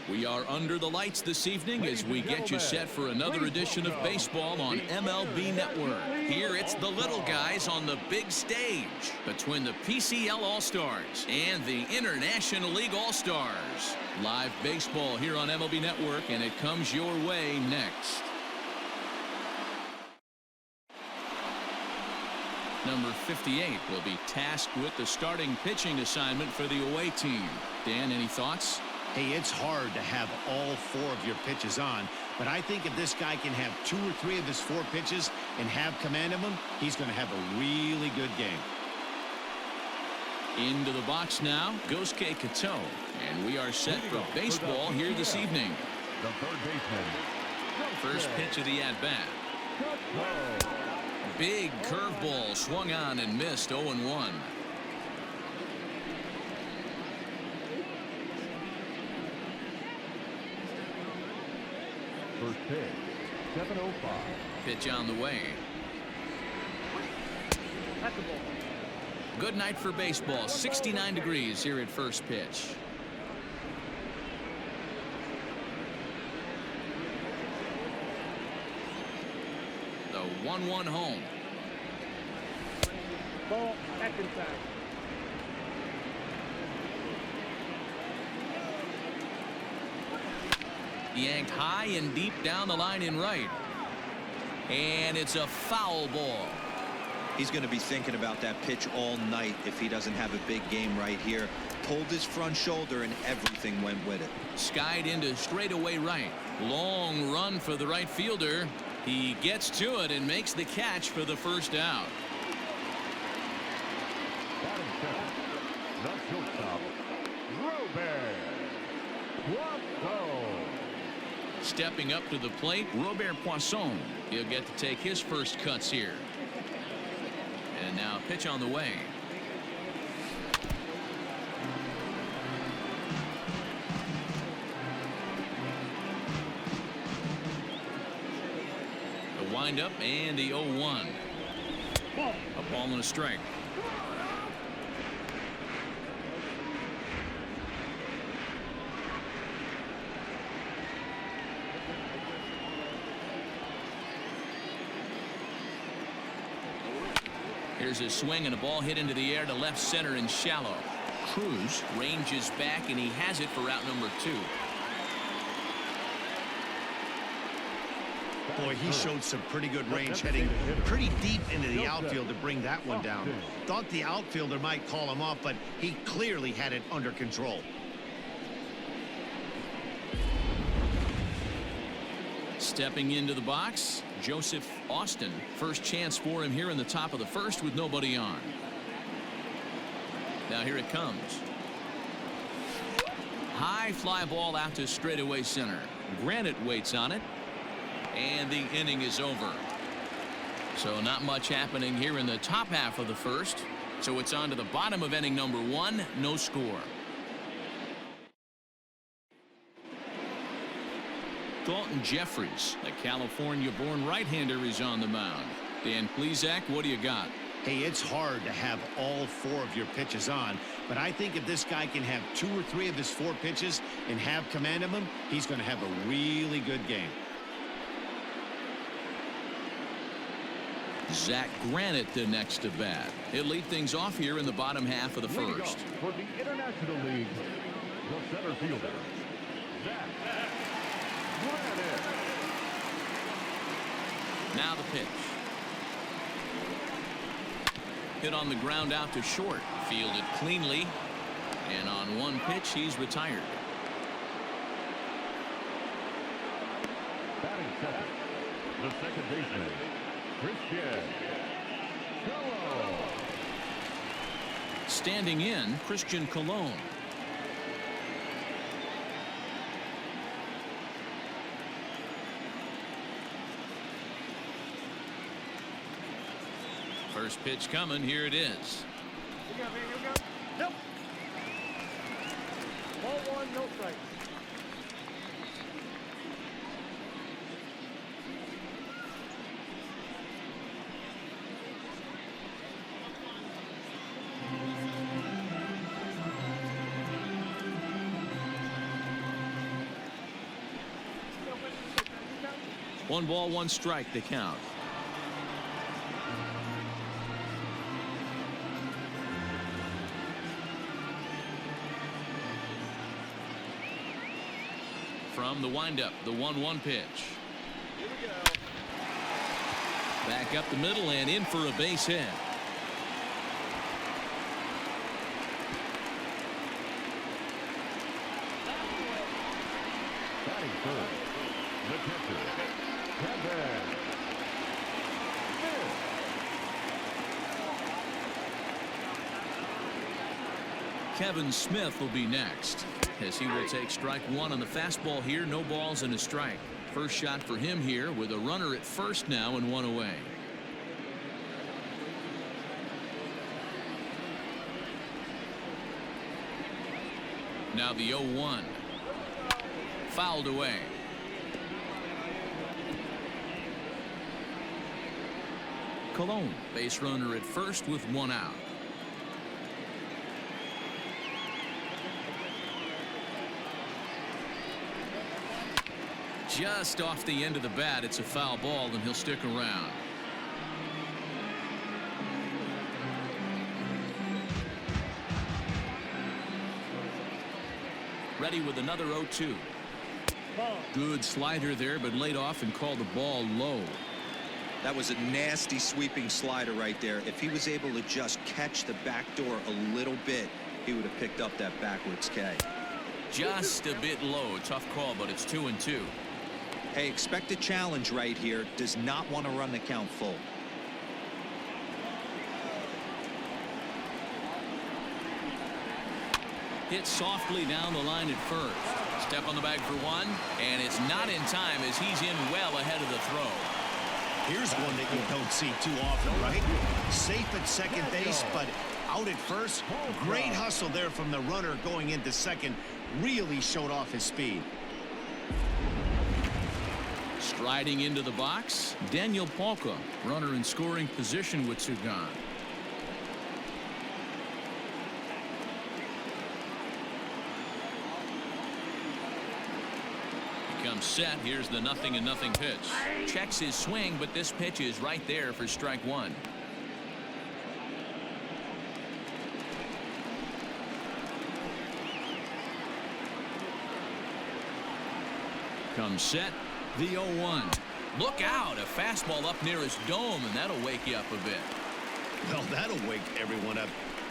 We are under the lights this evening as we get you set for another edition of baseball on MLB Network. Here it's the little guys on the big stage between the PCL All-Stars and the International League All-Stars. Live baseball here on MLB Network, and it comes your way next. Number 58 will be tasked with the starting pitching assignment for the away team. Dan, any thoughts? Hey, it's hard to have all 4 of your pitches on, but I think if this guy can have 2 or 3 of his 4 pitches and have command of them, he's going to have a really good game. Into the box now, Gosuke Kato, and we are set for baseball here this evening. The third baseman. First pitch of the at-bat. Big curveball swung on and missed. 0-1. First pitch, 7:05. Pitch on the way. Good night for baseball. 69 degrees here at first pitch. The 1-1 home. Ball back inside. Yanked high and deep down the line in right. And it's a foul ball. He's going to be thinking about that pitch all night if he doesn't have a big game right here. Pulled his front shoulder and everything went with it. Skied into straightaway right. Long run for the right fielder. He gets to it and makes the catch for the first out. Batting second, the shortstop, Robert Poisson. Stepping up to the plate, Robert Poisson. He'll get to take his first cuts here. And now pitch on the way. The windup and the 0-1. A ball and a strike. Here's a swing and a ball hit into the air to left center and shallow. Cruz ranges back and he has it for out number 2. Boy, he showed some pretty good range, heading pretty deep into the outfield to bring that one down. Thought the outfielder might call him off, but he clearly had it under control. Stepping into the box, Joseph Austin. First chance for him here in the top of the first with nobody on. Now here it comes. High fly ball out to straightaway center. Granite waits on it. And the inning is over. So not much happening here in the top half of the first. So it's on to the bottom of inning number 1. No score. Dalton Jeffries, a California-born right-hander, is on the mound. Dan Plesac, what do you got? Hey, it's hard to have all 4 of your pitches on, but I think if this guy can have 2 or 3 of his 4 pitches and have command of them, he's going to have a really good game. Zach Granite the next to bat. He'll lead things off here in the bottom half of the first. For the International League, the center fielder, Zach Granite. Now the pitch. Hit on the ground out to short. Fielded cleanly. And on one pitch, he's retired. Batting second, the second baseman, Christian Colon. Standing in, Christian Colon. First pitch coming. Here it is. Here we go, man. Here we go. Nope. Ball 1, no strike. One ball, one strike to count. From the windup, the 1-1 pitch. Here we go. Back up the middle and in for a base hit. Batting first, the catcher, Kevin Smith. Kevin Smith will be next, as he will take strike one on the fastball here. No balls and a strike. First shot for him here with a runner at first now and one away. Now the 0-1. Fouled away. Colon, base runner at first with one out. Just off the end of the bat. It's a foul ball, and he'll stick around. Ready with another 0-2. Good slider there, but laid off and called the ball low. That was a nasty sweeping slider right there. If he was able to just catch the back door a little bit, he would have picked up that backwards K. Just a bit low. Tough call, but it's 2-2. Hey, expect a challenge right here. Does not want to run the count full. Hit softly down the line at first. Step on the bag for one, and it's not in time as he's in well ahead of the throw. Here's one that you don't see too often, right? Safe at second base, but out at first. Great hustle there from the runner going into second. Really showed off his speed. Striding into the box, Daniel Palka, runner in scoring position with two gone. Comes set. Here's the 0-0 pitch. Checks his swing, but this pitch is right there for strike one. Comes set. The 0-1. Look out. A fastball up near his dome, and that'll wake you up a bit. Well, that'll wake everyone up.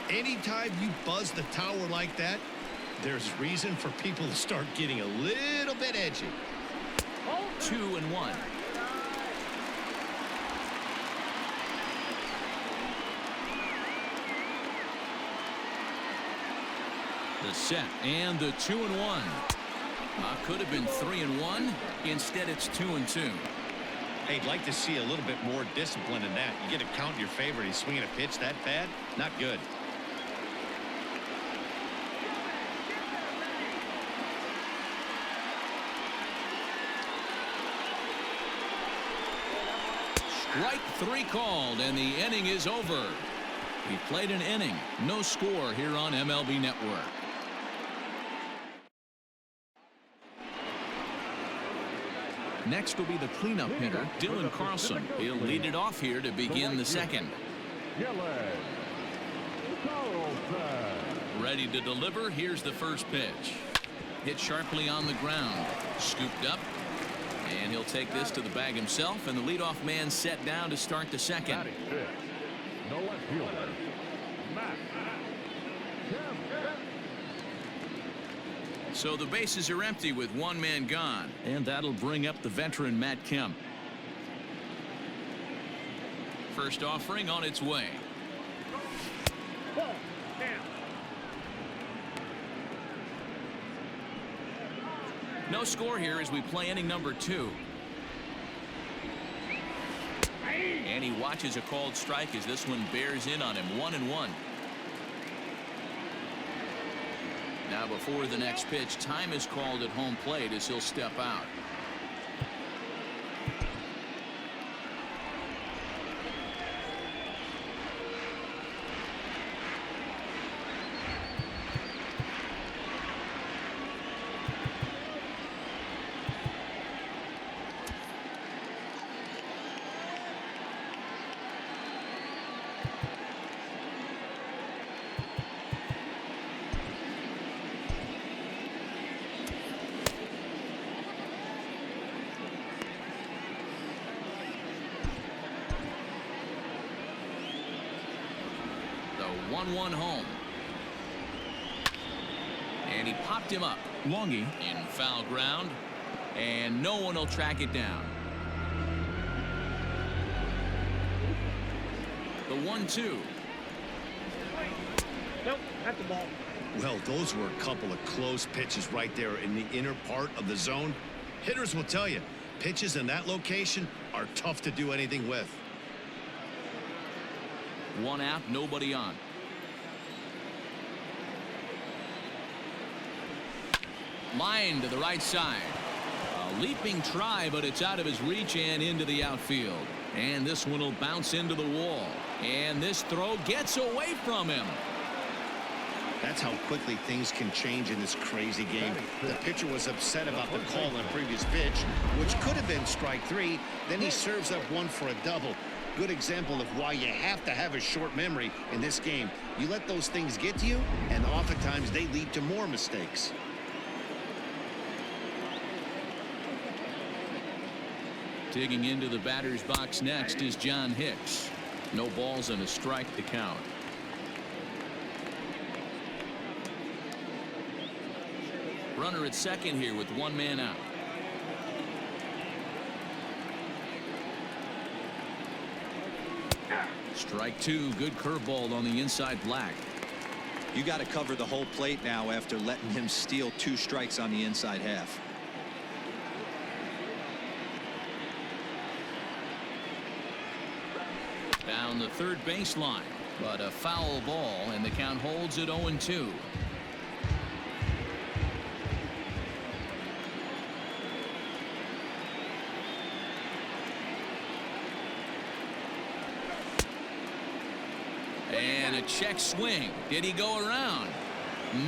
Anytime you buzz the tower like that, there's reason for people to start getting a little bit edgy. 2-1. The set and the 2-1. Could have been 3-1. Instead, it's 2-2. Hey, I'd like to see a little bit more discipline in that. You get a count in your favor and he's swinging a pitch that bad. Not good. Strike three called, and the inning is over. He played an inning. No score here on MLB Network. Next will be the cleanup hitter, Dylan Carlson. He'll lead it off here to begin the second. Ready to deliver. Here's the first pitch. Hit sharply on the ground. Scooped up. And he'll take this to the bag himself, and the leadoff man set down to start the second. No left fielder, Matt Kemp. So the bases are empty with one man gone, and that'll bring up the veteran Matt Kemp. First offering on its way. No score here as we play inning number 2. And he watches a called strike as this one bears in on him. 1-1. Now before the next pitch, time is called at home plate as he'll step out. 1-1 home. And he popped him up. Longy in foul ground. And no one will track it down. The 1-2. Nope, that's the ball. Well, those were a couple of close pitches right there in the inner part of the zone. Hitters will tell you, pitches in that location are tough to do anything with. 1 out, nobody on. Line to the right side. A leaping try, but it's out of his reach and into the outfield. And this one will bounce into the wall. And this throw gets away from him. That's how quickly things can change in this crazy game. The pitcher was upset about the call on the previous pitch, which could have been strike 3. Then he serves up one for a double. Good example of why you have to have a short memory in this game. You let those things get to you, and oftentimes they lead to more mistakes. Digging into the batter's box next is John Hicks. No balls and a strike to count. Runner at second here with 1 man out. Strike 2. Good curveball on the inside black. You got to cover the whole plate now after letting him steal 2 strikes on the inside half. Down the third baseline, but a foul ball, and the count holds at 0-2. And a check swing. Did he go around?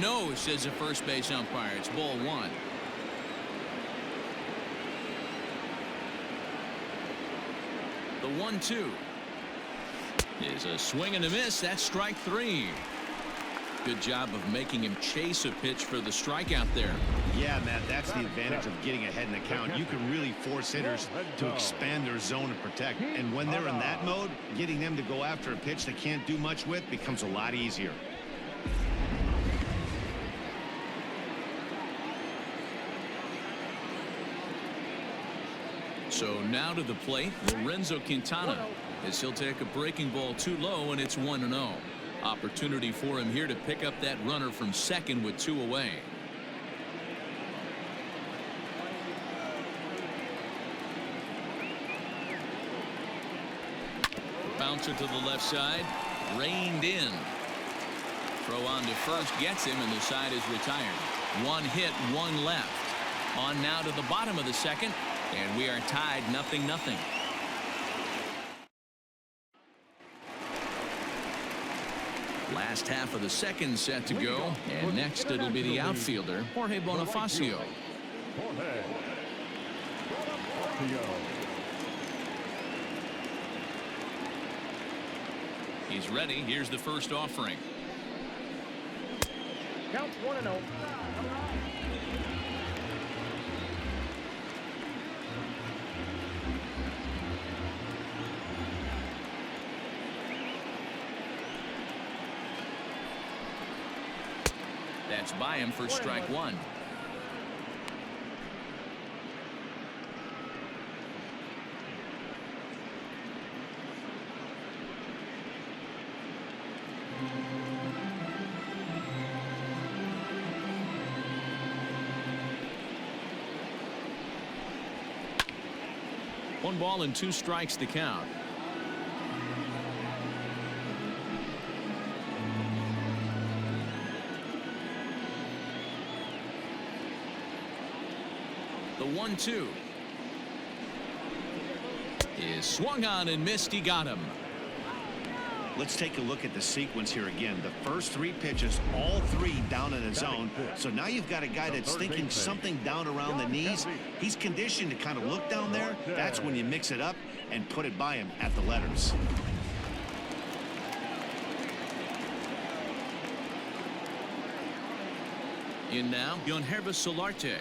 No, says the first base umpire. It's ball 1. The 1-2 is a swing and a miss. That's strike 3. Good job of making him chase a pitch for the strikeout there. Yeah, Matt, that's the advantage of getting ahead in the count. You can really force hitters to expand their zone and protect. And when they're in that mode, getting them to go after a pitch they can't do much with becomes a lot easier. So now to the plate, Lorenzo Quintana, as he'll take a breaking ball too low, and it's 1-0. Opportunity for him here to pick up that runner from second with 2 away. Bouncer to the left side, reined in. Throw on to first gets him, and the side is retired. 1 hit, 1 left. On now to the bottom of the second, and we are tied 0-0. Last half of the second set to go, and next it'll be the outfielder, Jorge Bonifacio. He's ready. Here's the first offering. Count 1-0. That's by him for strike 1. One ball and 2 strikes to count. The 1-2 is swung on and missed. He got him. Let's take a look at the sequence here again. The first 3 pitches, all 3 down in the zone. So now you've got a guy that's thinking something down around the knees. He's conditioned to kind of look down there. That's when you mix it up and put it by him at the letters. In now, Yonhervis Solarte.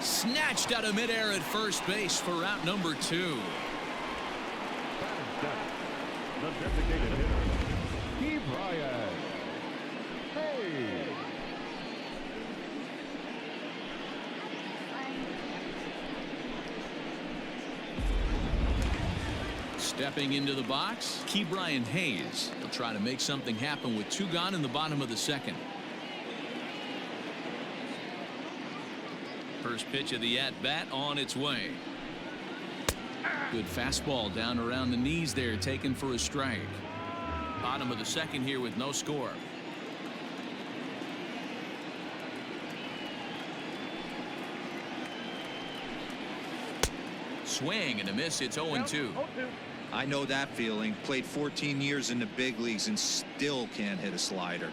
Snatched out of midair at first base for out number 2. The designated hitter, Key Bryant. Hey! Stepping into the box, Ke'Bryan Hayes. He'll try to make something happen with 2 gone in the bottom of the second. First pitch of the at-bat on its way. Good fastball down around the knees there, taken for a strike. Bottom of the second here with no score. Swing and a miss. It's 0-2. I know that feeling. Played 14 years in the big leagues and still can't hit a slider.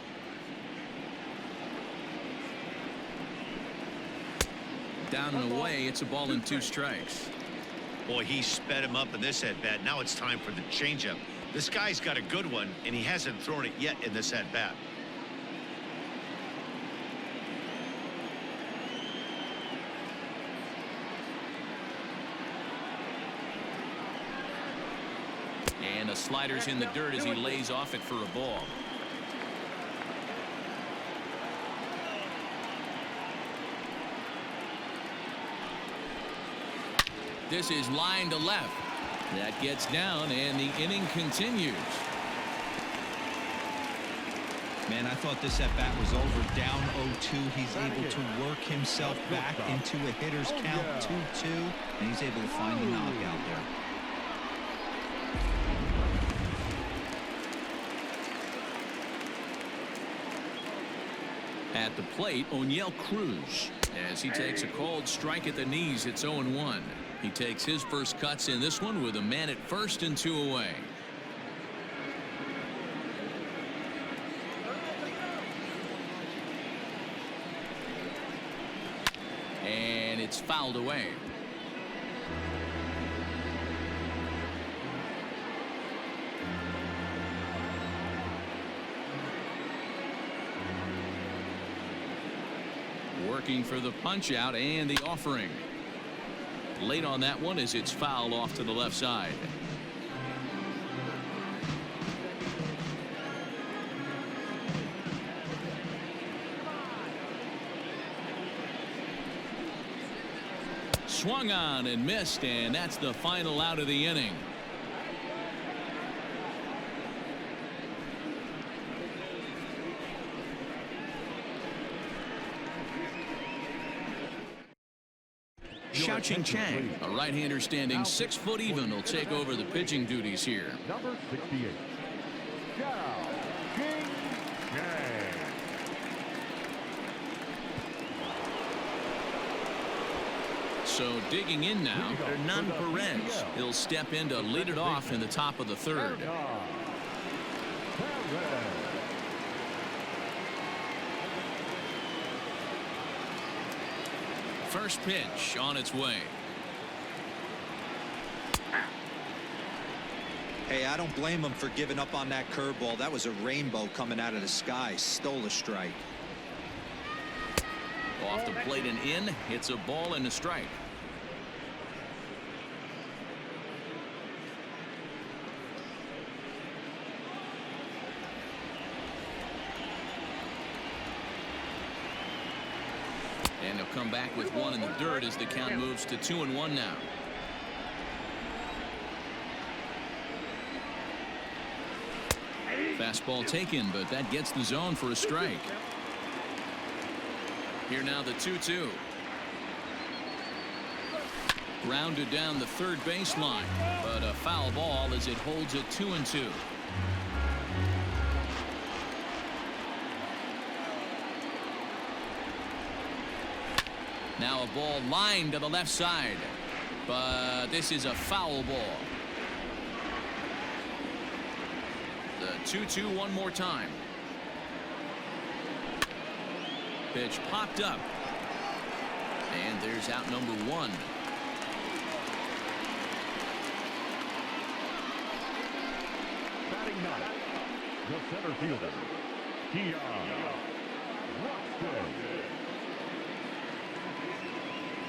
Down and away. It's a ball and 2 strikes. Boy, he sped him up in this at-bat. Now it's time for the changeup. This guy's got a good one, and he hasn't thrown it yet in this at-bat. And the slider's in the dirt as he lays off it for a ball. This is line to left. That gets down, and the inning continues. Man, I thought this at-bat was over. Down 0-2. He's able to work himself back into a hitter's count, 2-2, and he's able to find the knockout there. At the plate, O'Neill Cruz. As he takes a called strike at the knees, it's 0-1. He takes his first cuts in this one with a man at first and 2 away. And it's fouled away. Working for the punch out and the offering. Late on that one as it's fouled off to the left side. Swung on and missed, and that's the final out of the inning. Xiaoqing Chang, a right-hander standing 6 foot even, will take over the pitching duties here. Number 68, Xiaoqing Chang. So digging in now, Hernan Perez. He'll step in to lead it off in the top of the third. First pitch on its way. Hey, I don't blame him for giving up on that curveball. That was a rainbow coming out of the sky. Stole a strike. Off the plate and in. It's a ball and a strike. And he'll come back with one in the dirt as the count moves to 2-1 now. Fastball taken, but that gets the zone for a strike. Here now the 2-2. Grounded down the third baseline, but a foul ball as it holds it 2-2. Now a ball lined to the left side, but this is a foul ball. The 2-2 one more time. Pitch popped up, and there's out number 1. Batting ninth, the center fielder, Keon Roxton.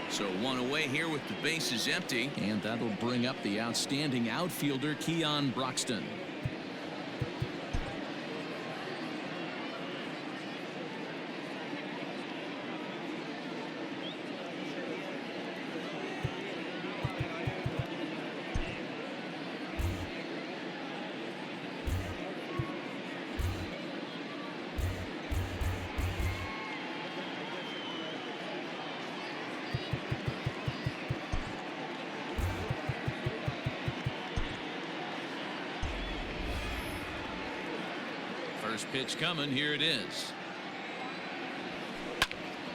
So one away here with the bases empty, and that'll bring up the outstanding outfielder Keon Broxton. Pitch coming. Here it is.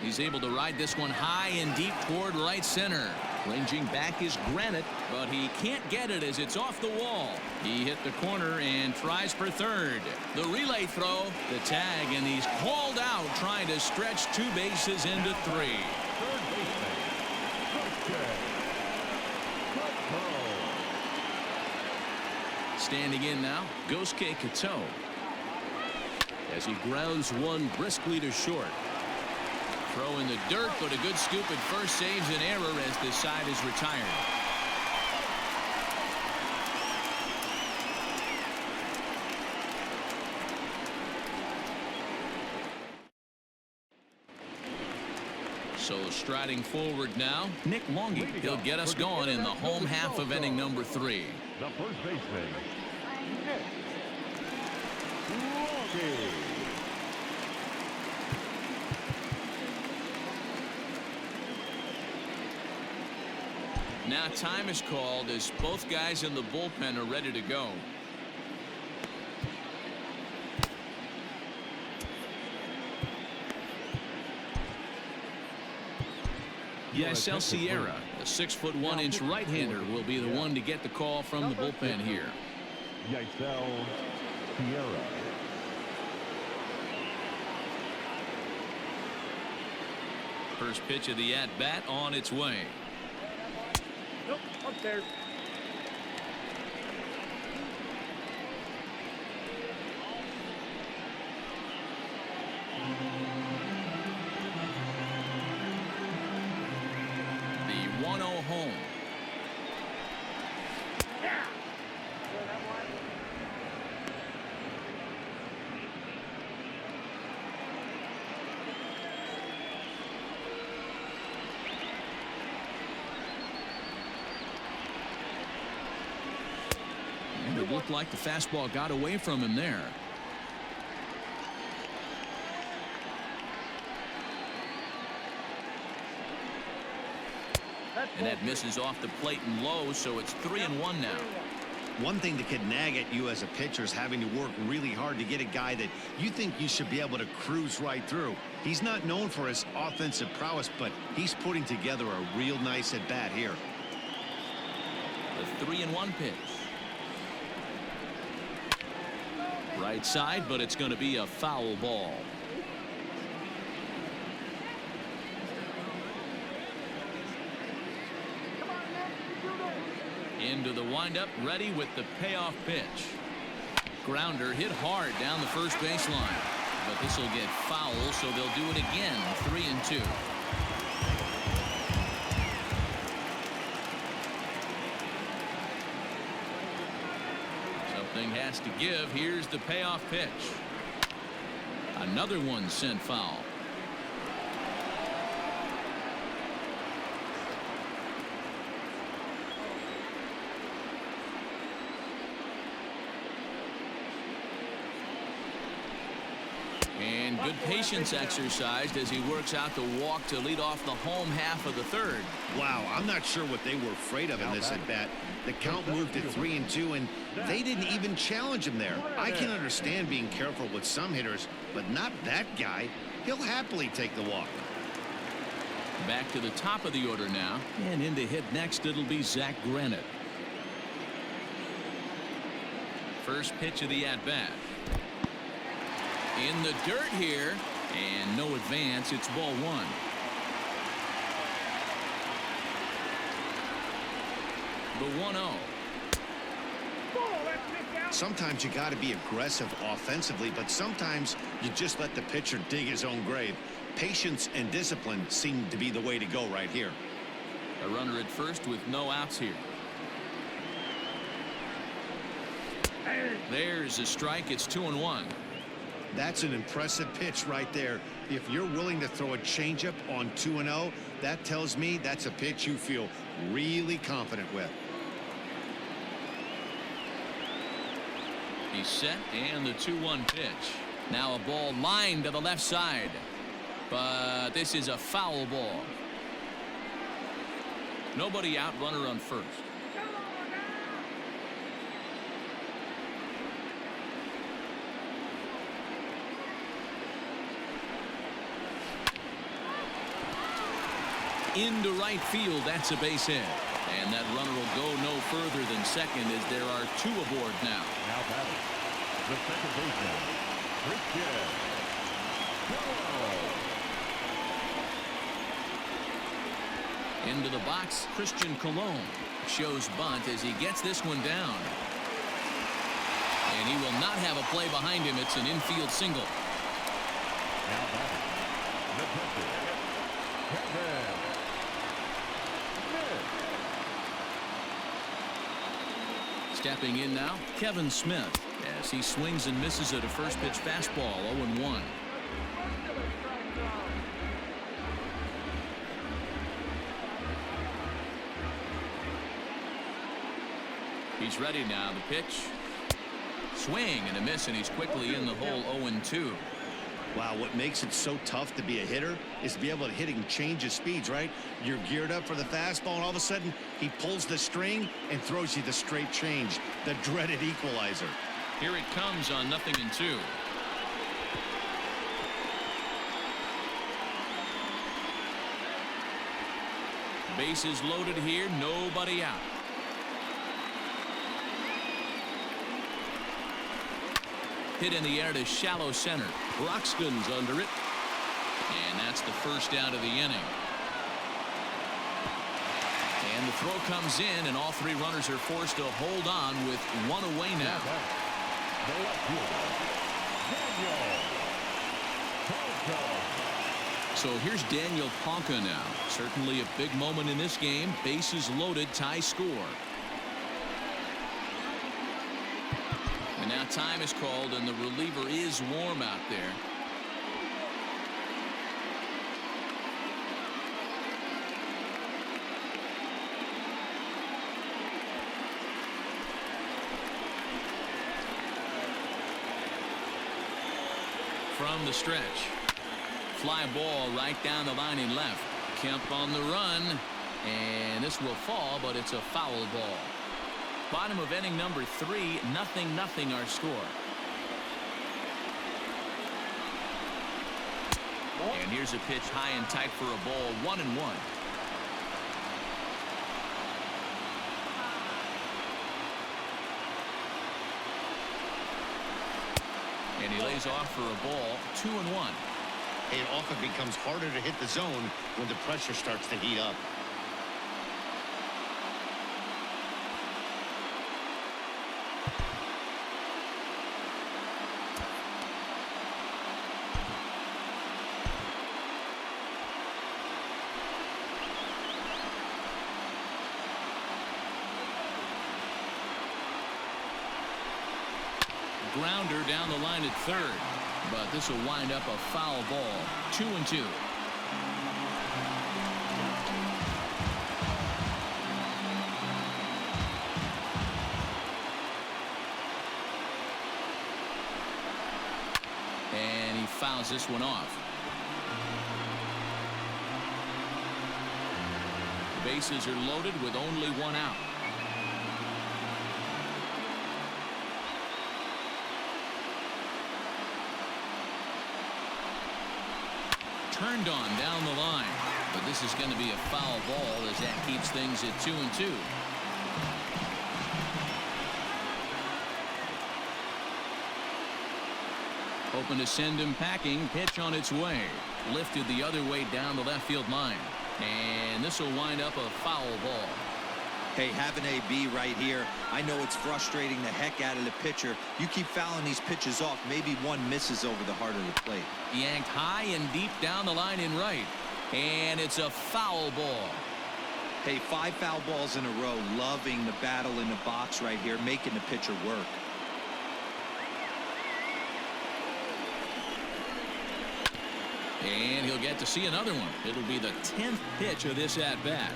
He's able to ride this one high and deep toward right center. Ranging back is Granite, but he can't get it as it's off the wall. He hit the corner and tries for third. The relay throw, the tag, and he's called out trying to stretch 2 bases into 3. Third baseman, Standing in now, Gosuke Kato. As he grounds one briskly to short. Throw in the dirt, but a good scoop at first saves an error as this side is retired. So striding forward now, Nick Longy. He'll get us going in the home half of inning number 3. the first baseman, Nick Longy. Now time is called as both guys in the bullpen are ready to go. Yasel Sierra, the 6'1" right-hander, will be the one to get the call from the bullpen here. Yasel Sierra. First pitch of the at-bat on its way. Nope, up there. The 1-0 home. And it looked like the fastball got away from him there. And that misses off the plate and low, so it's 3-1 now. One thing that could nag at you as a pitcher is having to work really hard to get a guy that you think you should be able to cruise right through. He's not known for his offensive prowess, but he's putting together a real nice at-bat here. The 3-1 pitch. Right side, but it's going to be a foul ball. Into the windup, ready with the payoff pitch. Grounder hit hard down the first baseline, but this will get foul, so they'll do it again. 3-2. Something has to give. Here's the payoff pitch. Another one sent foul. And good patience exercised as he works out the walk to lead off the home half of the third. Wow, I'm not sure what they were afraid of in this at-bat. The count moved to 3-2, and they didn't even challenge him there. I can understand being careful with some hitters, but not that guy. He'll happily take the walk. Back to the top of the order now, and in to hit next, it'll be Zach Granite. First pitch of the at-bat. In the dirt here, and no advance. It's ball 1. The 1-0. Sometimes you got to be aggressive offensively, but sometimes you just let the pitcher dig his own grave. Patience and discipline seem to be the way to go right here. A runner at first with no outs here. There's a strike. It's 2-1. That's an impressive pitch right there. If you're willing to throw a changeup on 2-0, that tells me that's a pitch you feel really confident with. He's set, and the 2-1 pitch. Now a ball lined to the left side, but this is a foul ball. Nobody out, runner on first. into right field. That's a base hit. And that runner will go no further than second as there are 2 aboard now. Now batting, the second baseman, Christian Cologne. Into the box, Christian Cologne shows bunt as he gets this one down. And he will not have a play behind him. It's an infield single. Now batting, the pitcher, Kevin Smith. Stepping in now, Kevin Smith, as he swings and misses at a first pitch fastball, 0-1. He's ready now. The pitch. Swing and a miss, and he's quickly in the hole, 0-2. Wow, what makes it so tough to be a hitter is to be able to hit and change his speeds, right? You're geared up for the fastball, and all of a sudden, he pulls the string and throws you the straight change, the dreaded equalizer. Here it comes on 0-2. Bases loaded here, nobody out. Hit in the air to shallow center. Broxton's under it. And that's the first out of the inning. And the throw comes in, and all 3 runners are forced to hold on with 1 away now. The left fielder, Daniel Ponca. So here's Daniel Ponca now. Certainly a big moment in this game. Bases loaded, tie score. And now time is called, and the reliever is warm out there. From the stretch. Fly ball right down the line in left. Kemp on the run. And this will fall, but it's a foul ball. Bottom of inning number 3, 0-0 our score. And here's a pitch high and tight for a ball, 1-1. And he lays off for a ball, 2-1. It often becomes harder to hit the zone when the pressure starts to heat up. Grounder down the line at third, but this will wind up a foul ball, 2-2. And he fouls this one off. Bases are loaded with only 1 out. Turned on down the line, but this is going to be a foul ball as that keeps things at 2-2. Hoping to send him packing. Pitch on its way. Lifted the other way down the left field line. And this will wind up a foul ball. Hey, having AB right here, I know it's frustrating the heck out of the pitcher. You keep fouling these pitches off, maybe one misses over the heart of the plate. Yanked high and deep down the line in right. And it's a foul ball. Hey, 5 foul balls in a row. Loving the battle in the box right here, making the pitcher work. And he'll get to see another one. It'll be the 10th pitch of this at-bat.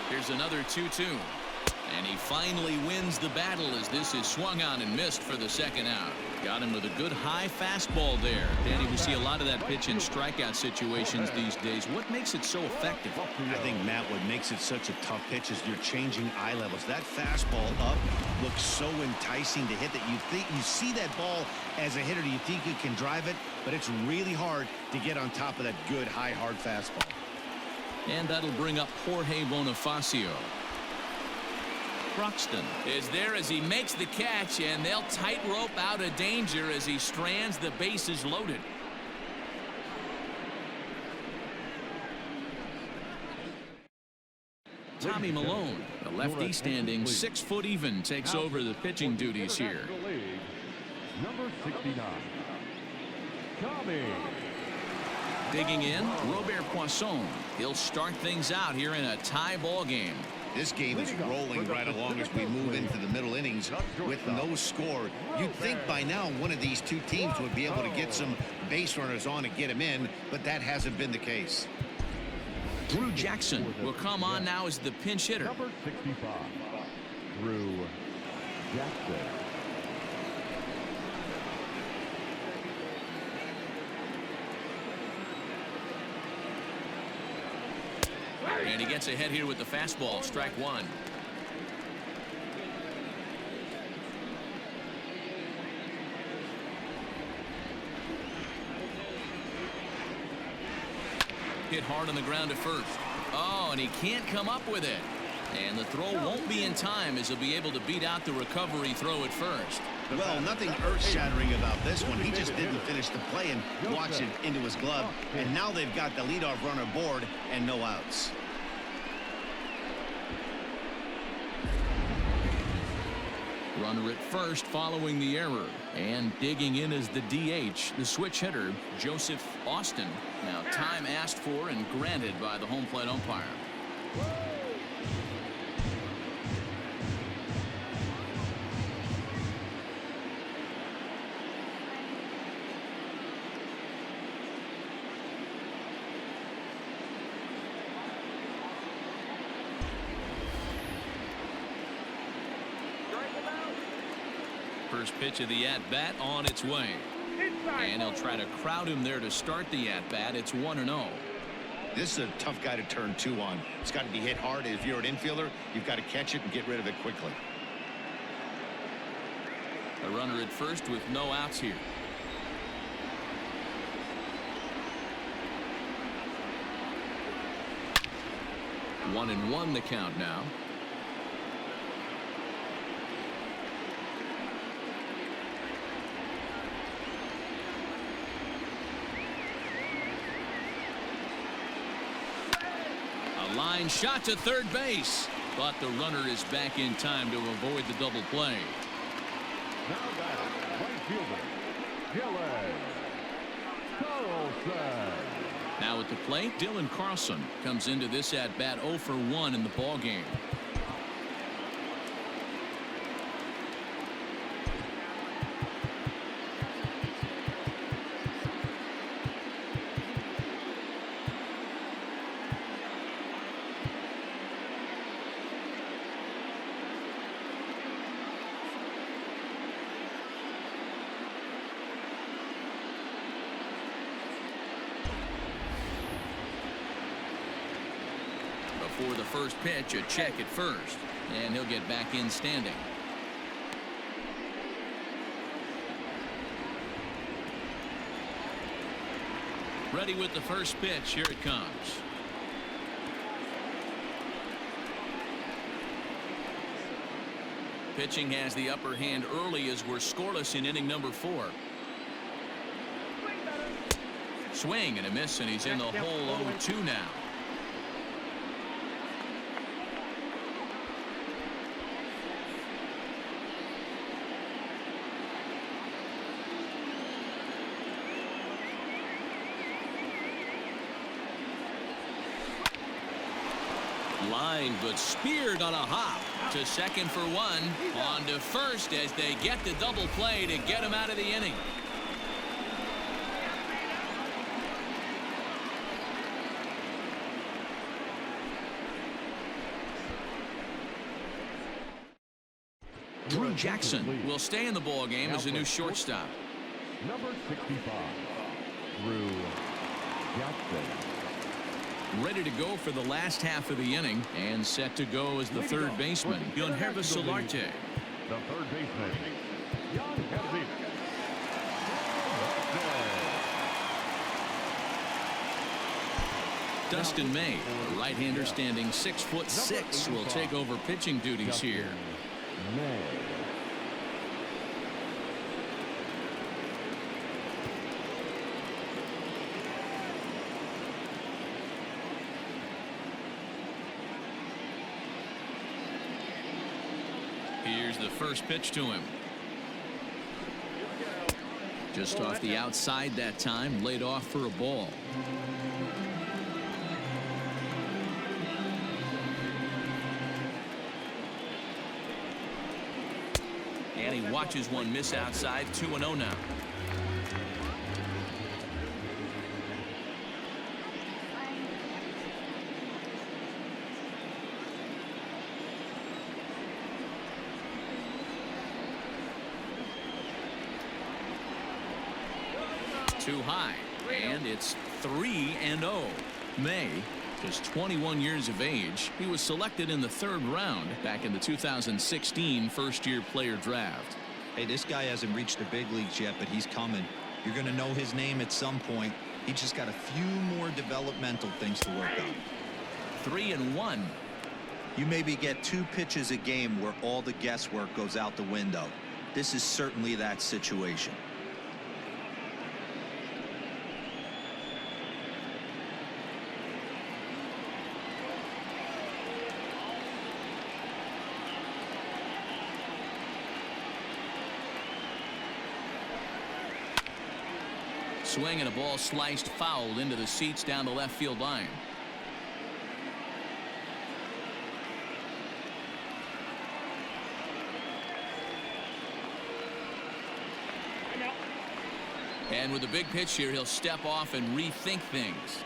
Here's another 2-2. And he finally wins the battle as this is swung on and missed for the second out. Got him with a good high fastball there. Danny, we see a lot of that pitch in strikeout situations these days. What makes it so effective? I think, Matt, what makes it such a tough pitch is you're changing eye levels. That fastball up looks so enticing to hit that you see that ball as a hitter, you think you can drive it, but it's really hard to get on top of that good high hard fastball. And that'll bring up Jorge Bonifacio. Broxton is there as he makes the catch, and they'll tightrope out of danger as he strands the bases loaded. Tommy Malone, the lefty standing 6 foot even, takes over the pitching duties here. Number 69. Tommy. Digging in, Robert Poisson. He'll start things out here in a tie ball game. This game is rolling right along as we move into the middle innings with no score. You'd think by now one of these two teams would be able to get some base runners on and get them in, but that hasn't been the case. Drew Jackson will come on now as the pinch hitter. Number 65. Drew Jackson. And he gets ahead here with the fastball, strike one. Hit hard on the ground at first. Oh, and he can't come up with it. And the throw won't be in time as he'll be able to beat out the recovery throw at first. Well, nothing earth-shattering about this one. He just didn't finish the play and watch it into his glove. And now they've got the leadoff runner aboard and no outs. Runner at first following the error. And digging in is the DH, the switch hitter, Joseph Austin. Now time asked for and granted by the home plate umpire. First pitch of the at-bat on its way. And he'll try to crowd him there to start the at-bat. It's 1-0. This is a tough guy to turn two on. It's got to be hit hard. If you're an infielder, you've got to catch it and get rid of it quickly. A runner at first with no outs here. One and one the count now. Line shot to third base, but the runner is back in time to avoid the double play. Now batting, right fielder, Dylan Carlson. Now at the plate, Dylan Carlson comes into this at bat 0 for 1 in the ball game. For the first pitch, a check at first, and he'll get back in standing. Ready with the first pitch. Here it comes. Pitching has the upper hand early as we're scoreless in inning number 4. Swing and a miss, and he's in the hole 0-2 now. Line, but speared on a hop to second for 1. On to first as they get the double play to get him out of the inning. Jackson will stay in the ball game as a new shortstop. Number 65, Drew Jackson. Ready to go for the last half of the inning and set to go as the third baseman, Yonherva Solarte. The third baseman, Yonherva. Dustin May, a right-hander standing 6'6", will take over pitching duties here. May. Here's the first pitch to him. Just off the outside that time, laid off for a ball. And he watches one miss outside. 2-0 now. Too high, and it's 3-0. May, just 21 years of age, he was selected in the third round back in the 2016 first-year player draft. Hey, this guy hasn't reached the big leagues yet, but he's coming. You're going to know his name at some point. He just got a few more developmental things to work on. 3-1. You maybe get 2 pitches a game where all the guesswork goes out the window. This is certainly that situation. Swing and a ball sliced foul into the seats down the left field line. And with a big pitch here, he'll step off and rethink things.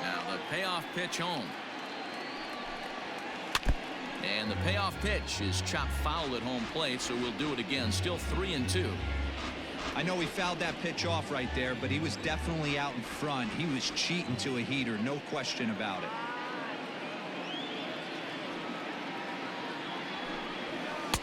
Now the payoff pitch home. And the payoff pitch is chopped foul at home plate, so we'll do it again. Still 3-2. I know he fouled that pitch off right there, but he was definitely out in front. He was cheating to a heater, no question about it.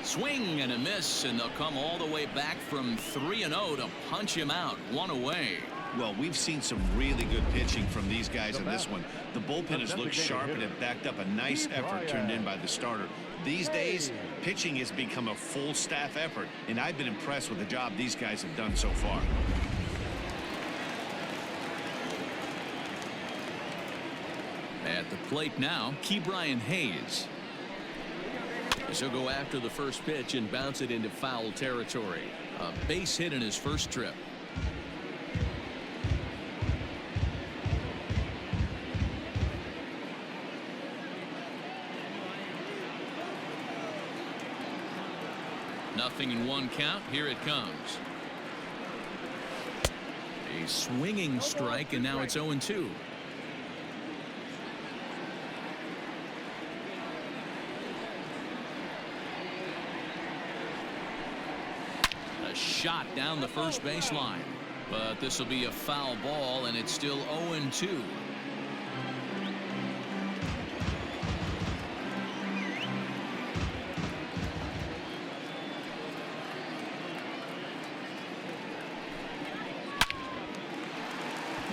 Swing and a miss, and they'll come all the way back from 3-0 to punch him out. One away. Well, we've seen some really good pitching from these guys in this one. The bullpen has looked sharp and it backed up a nice effort turned in by the starter. These days, pitching has become a full staff effort, and I've been impressed with the job these guys have done so far. At the plate now, Ke'Bryan Hayes. As he'll go after the first pitch and bounce it into foul territory. A base hit in his first trip. Nothing in one count. Here it comes. A swinging strike, and now it's 0-2. A shot down the first baseline, but this will be a foul ball, and it's still 0-2.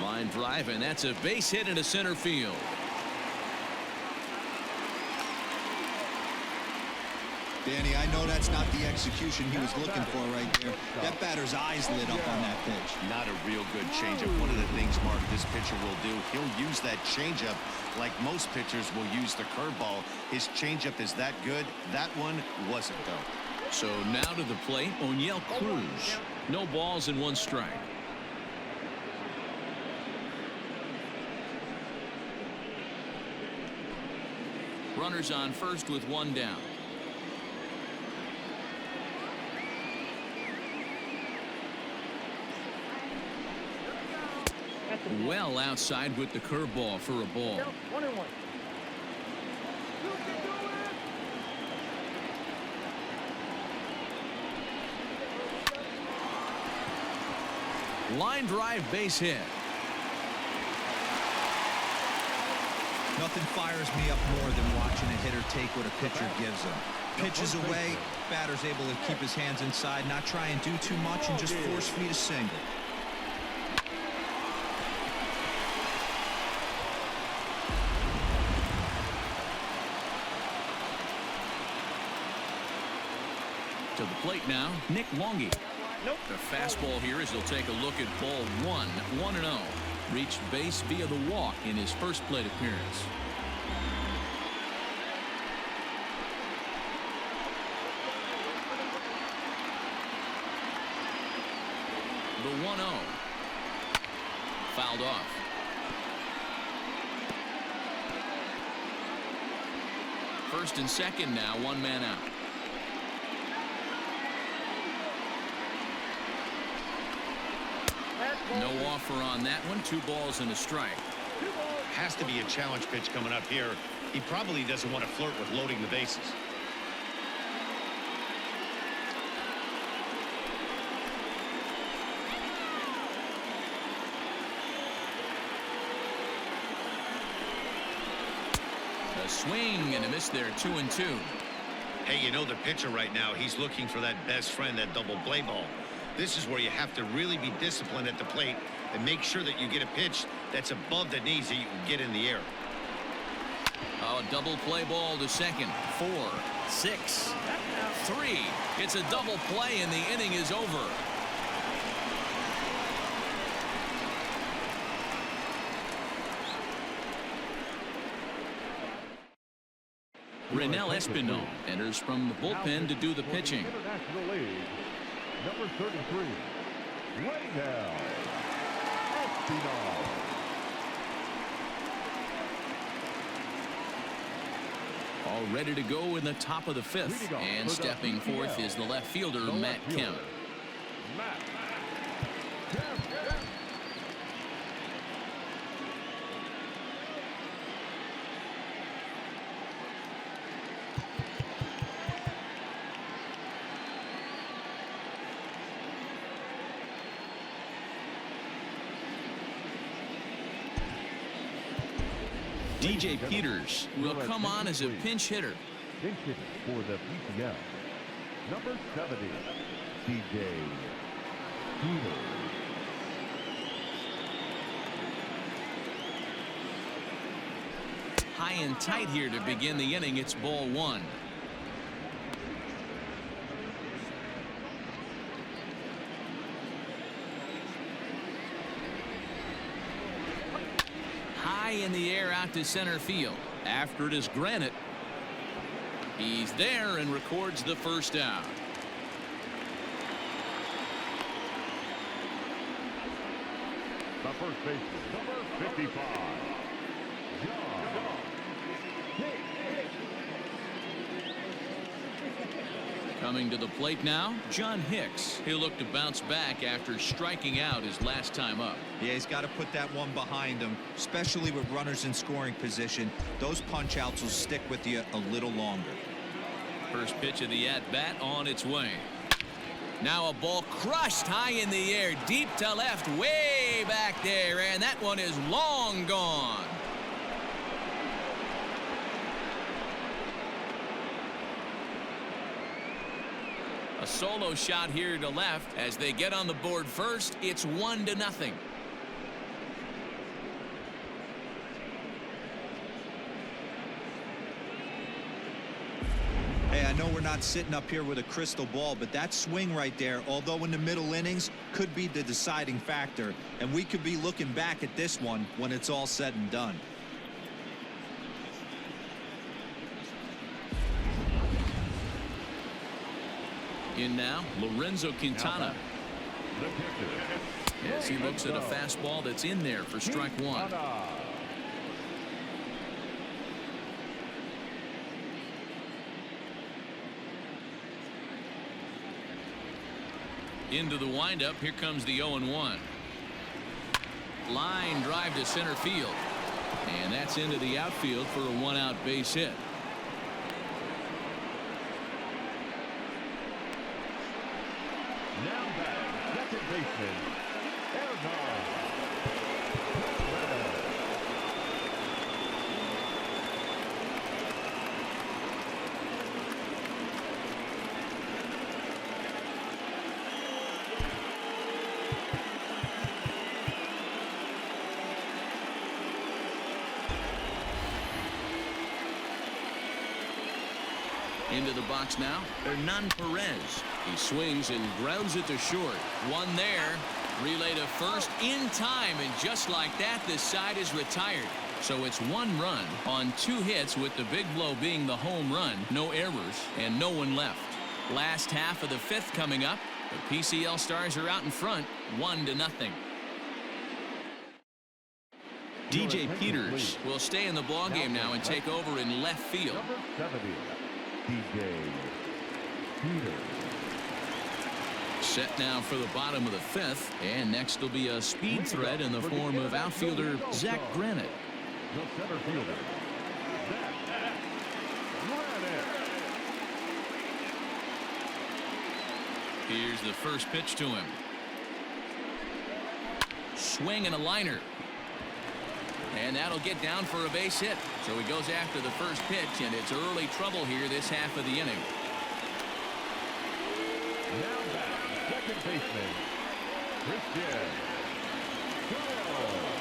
Line drive, and that's a base hit into center field. Danny, I know that's not the execution he was looking for right there. That batter's eyes lit up on that pitch. Not a real good changeup. One of the things, Mark, this pitcher will do, he'll use that changeup like most pitchers will use the curveball. His changeup is that good. That one wasn't, though. So now to the plate, O'Neill Cruz. No balls and 1 strike. Runners on first with 1 down. Well outside with the curveball for a ball. 1-1. Line drive base hit. Nothing fires me up more than watching a hitter take what a pitcher gives him. Pitches away, batter's able to keep his hands inside, not try and do too much, and just force feed a single. To the plate now, Nick Longy. Nope. The fastball here as he'll take a look at ball 1-0. Reached base via the walk in his first plate appearance. The 1-0. Fouled off. First and second now, one man out. No offer on that one. 2 balls and a strike. Has to be a challenge pitch coming up here. He probably doesn't want to flirt with loading the bases. A swing and a miss there. 2-2. Hey, you know the pitcher right now, he's looking for that best friend, that double play ball. This is where you have to really be disciplined at the plate and make sure that you get a pitch that's above the knees that you can get in the air. Oh, double play ball to second. 4, 6, 3. It's a double play and the inning is over. Renell Espinal enters from the bullpen to do the pitching. International League, number 33, Renell Espinal. All ready to go in the top of the 5th. And stepping forth is the left fielder, Matt Kemp. Matt Kemp. DJ Peters will come on as a pinch hitter. Pinch hitter for the PCL, number 70, DJ Peters. High and tight here to begin the inning. It's ball 1. High in the air out to center field. After it is Granite. He's there and records the first out. The first baseman, number 55, John Hicks. Coming to the plate now, John Hicks. He'll look to bounce back after striking out his last time up. Yeah, he's got to put that one behind him, especially with runners in scoring position. Those punch outs will stick with you a little longer. First pitch of the at-bat on its way. Now a ball crushed high in the air, deep to left, way back there, and that one is long gone. A solo shot here to left. As they get on the board first, it's 1-0. Hey, I know we're not sitting up here with a crystal ball, but that swing right there, although in the middle innings, could be the deciding factor. And we could be looking back at this one when it's all said and done. In now, Lorenzo Quintana. The pitcher, As he looks at a fastball that's in there for strike 1. Into the windup. Here comes the 0-1. Line drive to center field. And that's into the outfield for a 1-out base hit. now batting second baseman, Into the box now, Hernan Perez. He swings and grounds it to short. One there. Relay to first in time, and just like that, this side is retired. So it's 1 run on 2 hits, with the big blow being the home run. No errors and no one left. Last half of the 5th coming up. The PCL Stars are out in front, 1-0. DJ Peters will stay in the ballgame now and take over in left field. Number 70, DJ Peters. Set now for the bottom of the 5th, and next will be a speed threat in the form of outfielder Zach Granite. The center fielder, Zach Granite. Here's the first pitch to him. Swing and a liner. And that'll get down for a base hit. So he goes after the first pitch, and it's early trouble here this half of the inning. Now back, second baseman, Christian Colon.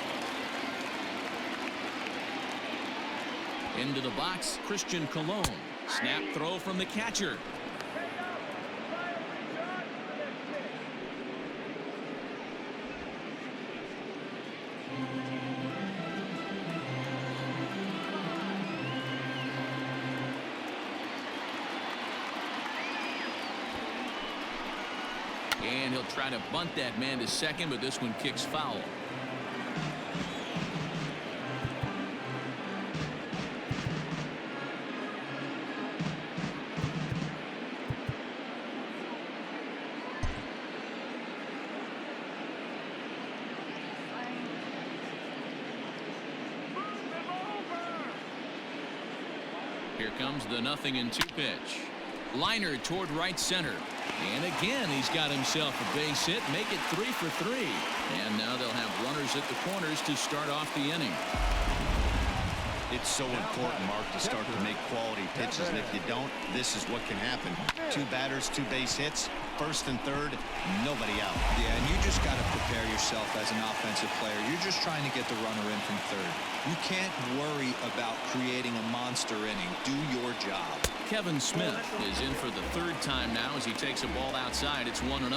Into the box, Christian Colon. Snap throw from the catcher. And he'll try to bunt that man to second, but this one kicks foul. Here comes the 0-2 pitch. Liner toward right center. And again, he's got himself a base hit. Make it 3 for 3. And now they'll have runners at the corners to start off the inning. It's so important, Mark, to start to make quality pitches, and if you don't, this is what can happen. 2 batters, 2 base hits, first and third, nobody out. Yeah, and you just got to prepare yourself as an offensive player. You're just trying to get the runner in from third. You can't worry about creating a monster inning. Do your job. Kevin Smith is in for the 3rd time now as he takes a ball outside. It's 1-0.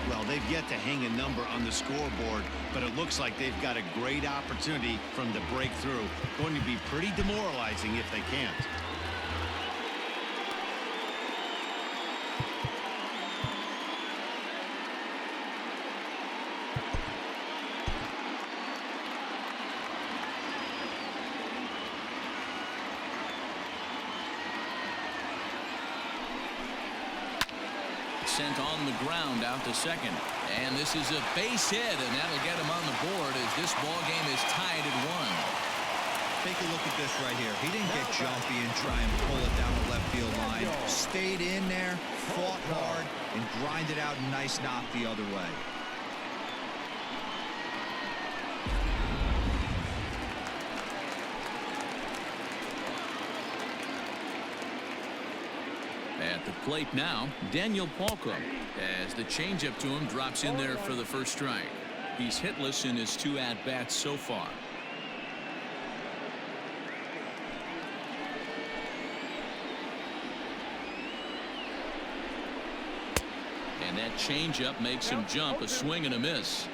Well, they've yet to hang a number on the scoreboard, but it looks like they've got a great opportunity from the breakthrough. Going to be pretty demoralizing if they can't. Sent on the ground out to second, and this is a base hit, and that'll get him on the board as this ball game is tied at 1. Take a look at this right here. He didn't get jumpy and try and pull it down the left field line. Stayed in there, fought hard, and grinded out a nice knock the other way. At the plate now, Daniel Palka, as the changeup to him drops in there for the first strike. He's hitless in his 2 at-bats so far. And that changeup makes him jump, a swing and a miss.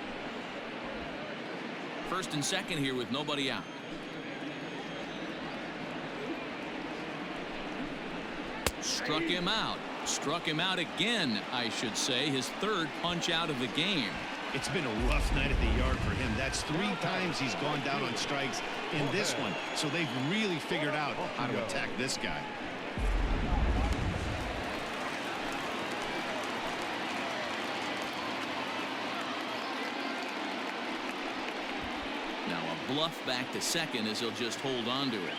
First and second here with nobody out. Struck him out. Struck him out again, I should say. His 3rd punch out of the game. It's been a rough night at the yard for him. That's 3 times he's gone down on strikes in this one. So they've really figured out how to attack this guy. Now a bluff back to second as he'll just hold on to it.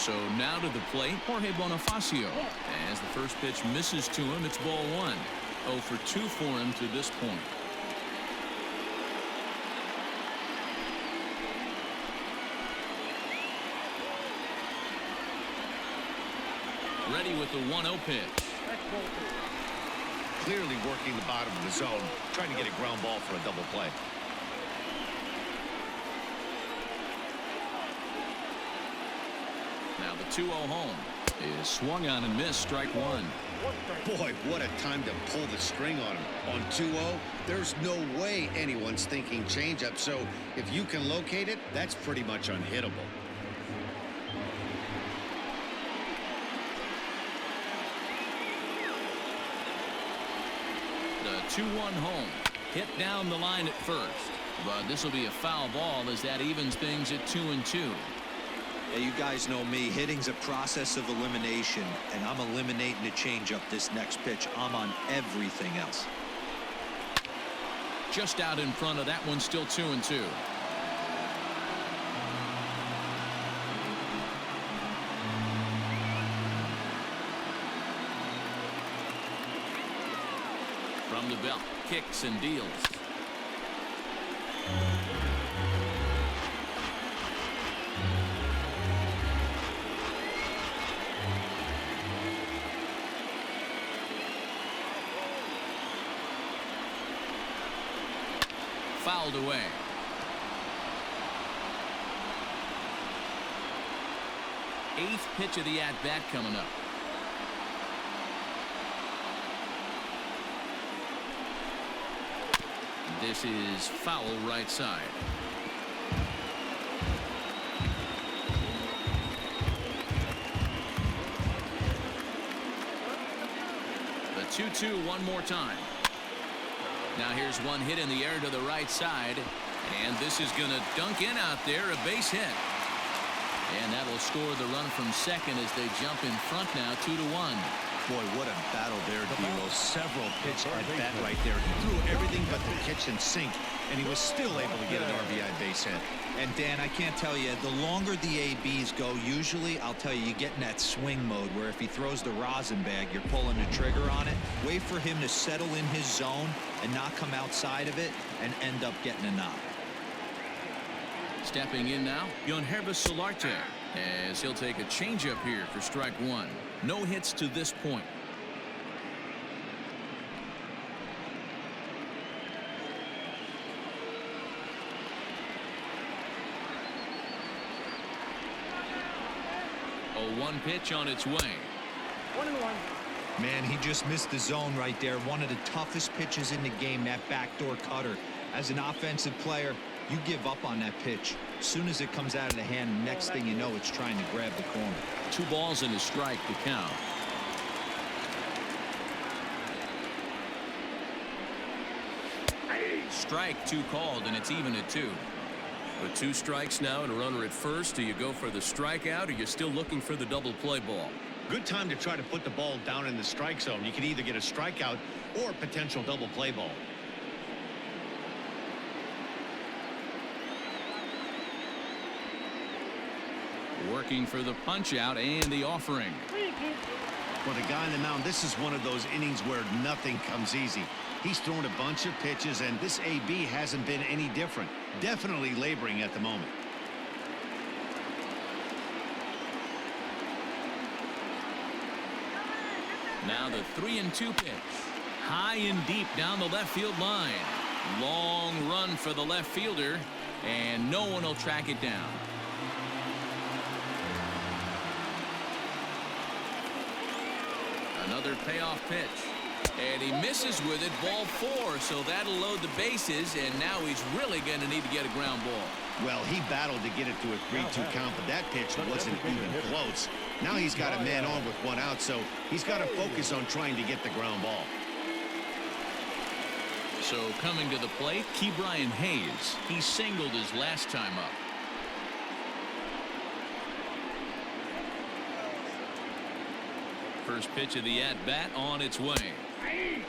So now to the plate, Jorge Bonifacio. As the first pitch misses to him, it's ball one. 0 for 2 for him to this point. Ready with the 1-0 pitch. Clearly working the bottom of the zone, trying to get a ground ball for a double play. Now the 2-0 home is swung on and missed, strike one. Boy, what a time to pull the string on him. On 2-0, there's no way anyone's thinking changeup, so if you can locate it, that's pretty much unhittable. The 2-1 home. Hit down the line at first. But this will be a foul ball as that evens things at 2-2. Yeah, you guys know me. Hitting's a process of elimination, and I'm eliminating the changeup this next pitch. I'm on everything else. Just out in front of that one, still 2-2. From the belt, kicks and deals. Fouled away. Eighth pitch of the at-bat coming up. This is foul right side. The 2-2 one more time. Now here's one hit in the air to the right side, and this is going to dunk in out there, a base hit. And that will score the run from second as they jump in front now, 2-1. Boy, what a battle there, Dero. Several pitch at bat right there. He threw everything but the kitchen sink, and he was still able to get an RBI base hit. And Dan, I can't tell you, the longer the ABs go, usually, I'll tell you get in that swing mode where if he throws the rosin bag, you're pulling the trigger on it. Wait for him to settle in his zone and not come outside of it and end up getting a knock. Stepping in now, Yonhervis Solarte, as he'll take a changeup here for strike one. No hits to this point. A 1 pitch on its way. 1-1. Man, he just missed the zone right there. One of the toughest pitches in the game, that backdoor cutter. As an offensive player, you give up on that pitch. As soon as it comes out of the hand, next thing you know, it's trying to grab the corner. 2 balls and a strike to count. Strike 2 called, and it's even at 2. With 2 strikes now and a runner at first, do you go for the strikeout or you're still looking for the double play ball? Good time to try to put the ball down in the strike zone. You can either get a strikeout or a potential double play ball. Working for the punch out and the offering. For the guy on the mound, this is one of those innings where nothing comes easy. He's thrown a bunch of pitches, and this AB hasn't been any different. Definitely laboring at the moment. Now the 3-2 pitch. High and deep down the left field line. Long run for the left fielder, and no one will track it down. Another payoff pitch. And he misses with it, ball 4, so that'll load the bases, and now he's really going to need to get a ground ball. Well, he battled to get it to a 3-2 count, but that pitch wasn't even close. Now he's got a man on with 1 out, so he's got to focus on trying to get the ground ball. So coming to the plate, Ke'Bryan Hayes. He singled his last time up. First pitch of the at-bat on its way.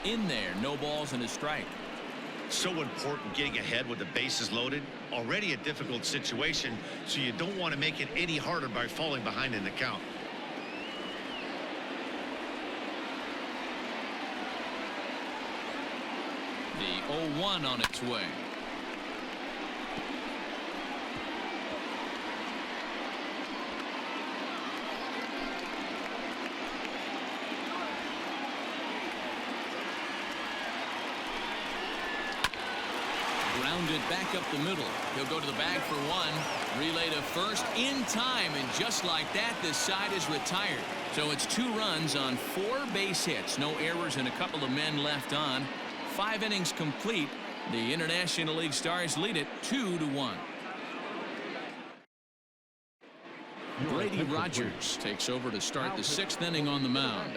In there, no balls and a strike. So important getting ahead with the bases loaded. Already a difficult situation, so you don't want to make it any harder by falling behind in the count. The 0-1 on its way. Grounded back up the middle. He'll go to the bag for one. Relay to first in time, and just like that, this side is retired. So it's 2 runs on 4 base hits. No errors and a couple of men left on. 5 innings complete. The International League Stars lead it 2-1. Brady Rogers takes over to start the 6th inning on the mound.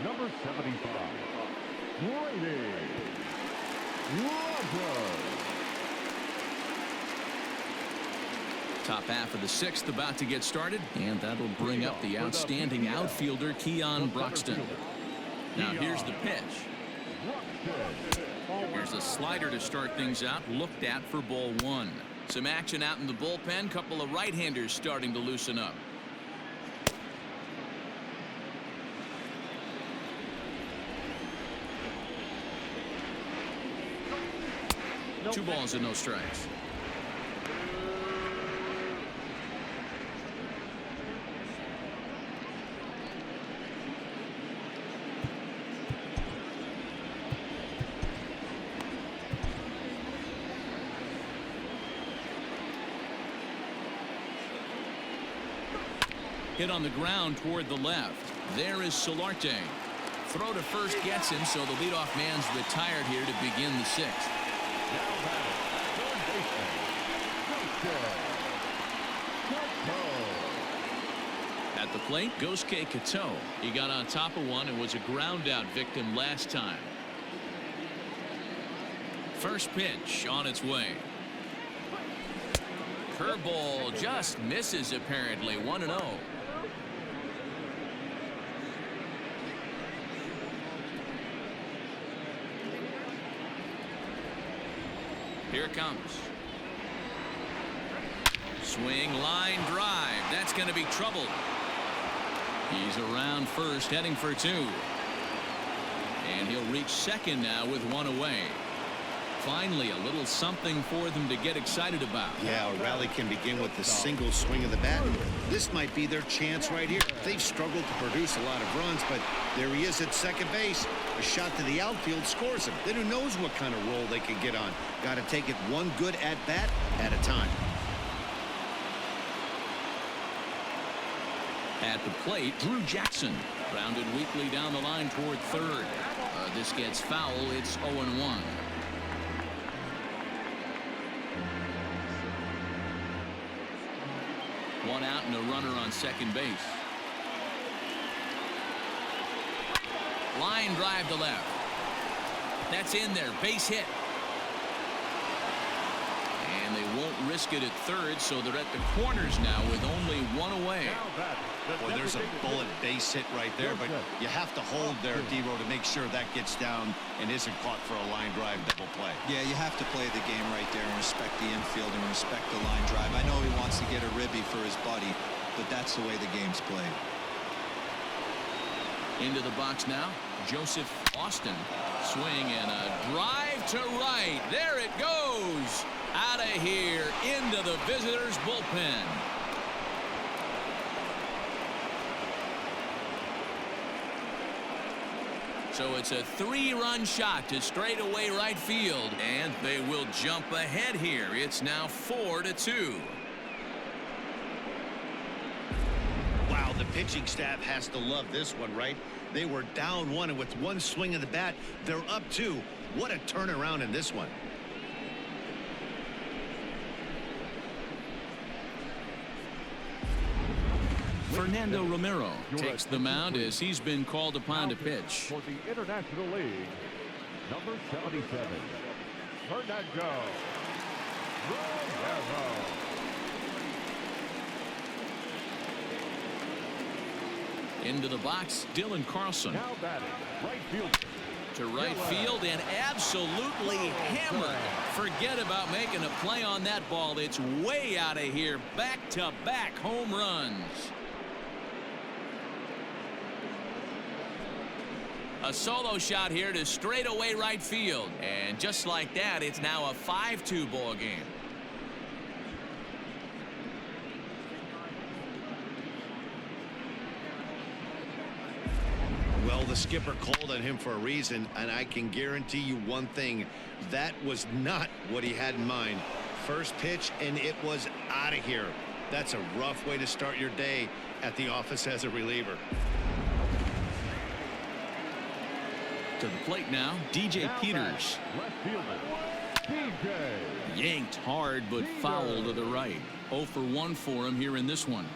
Number 75, Brady Rogers. Top half of the 6th about to get started, and that'll bring up the outstanding outfielder Keon Broxton. Now here's the pitch. Here's a slider to start things out, looked at for ball 1. Some action out in the bullpen. Couple of right-handers starting to loosen up. No 2 balls and no strikes. Hit on the ground toward the left. There is Solarte. Throw to first gets him, so the leadoff man's retired here to begin the 6th. At the plate, Gosuke Kato. He got on top of one and was a ground out victim last time. First pitch on its way. Curveball just misses apparently. 1-0. Here it comes. Swing, line drive. That's going to be trouble. He's around first, heading for 2. And he'll reach second now with 1 away. Finally, a little something for them to get excited about. Yeah, a rally can begin with the single swing of the bat. This might be their chance right here. They've struggled to produce a lot of runs, but there he is at second base. A shot to the outfield scores him. Then who knows what kind of roll they can get on. Got to take it one good at-bat at a time. At the plate, Drew Jackson. Grounded weakly down the line toward third. This gets foul. It's 0-1. One out and a runner on second base. Line drive to left. That's in there. Base hit. And they won't risk it at third, so they're at the corners now with only 1 away. Boy, there's a bullet base hit right there, but you have to hold there, Devo, to make sure that gets down and isn't caught for a line drive double play. Yeah, you have to play the game right there and respect the infield and respect the line drive. I know he wants to get a ribby for his buddy, but that's the way the game's played. Into the box now, Joseph Austin. Swing and a drive to right. There it goes. Out of here into the visitors' bullpen. So it's a 3-run shot to straightaway right field, and they will jump ahead here. It's now 4-2. Wow, the pitching staff has to love this one, right? They were down 1, and with 1 swing of the bat, they're up 2. What a turnaround in this one. Fernando Romero takes the mound as he's been called upon to pitch. For the International League, number 77, Fernando Romero. Into the box, Dylan Carlson. Now batting, right fielder, To right field and absolutely hammered. Forget about making a play on that ball. It's way out of here. Back-to-back home runs. A solo shot here to straightaway right field. And just like that, it's now a 5-2 ball game. Well, the skipper called on him for a reason, and I can guarantee you one thing. That was not what he had in mind. First pitch, and it was out of here. That's a rough way to start your day at the office as a reliever. To the plate now, DJ Peters. Left fielder, DJ. Yanked hard, but foul to the right. 0 for 1 for him here in this one.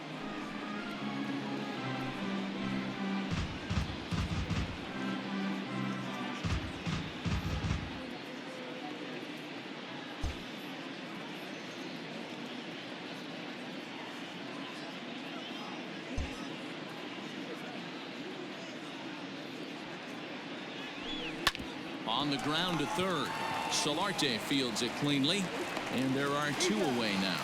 On the ground to third. Solarte fields it cleanly, and there are 2 away now.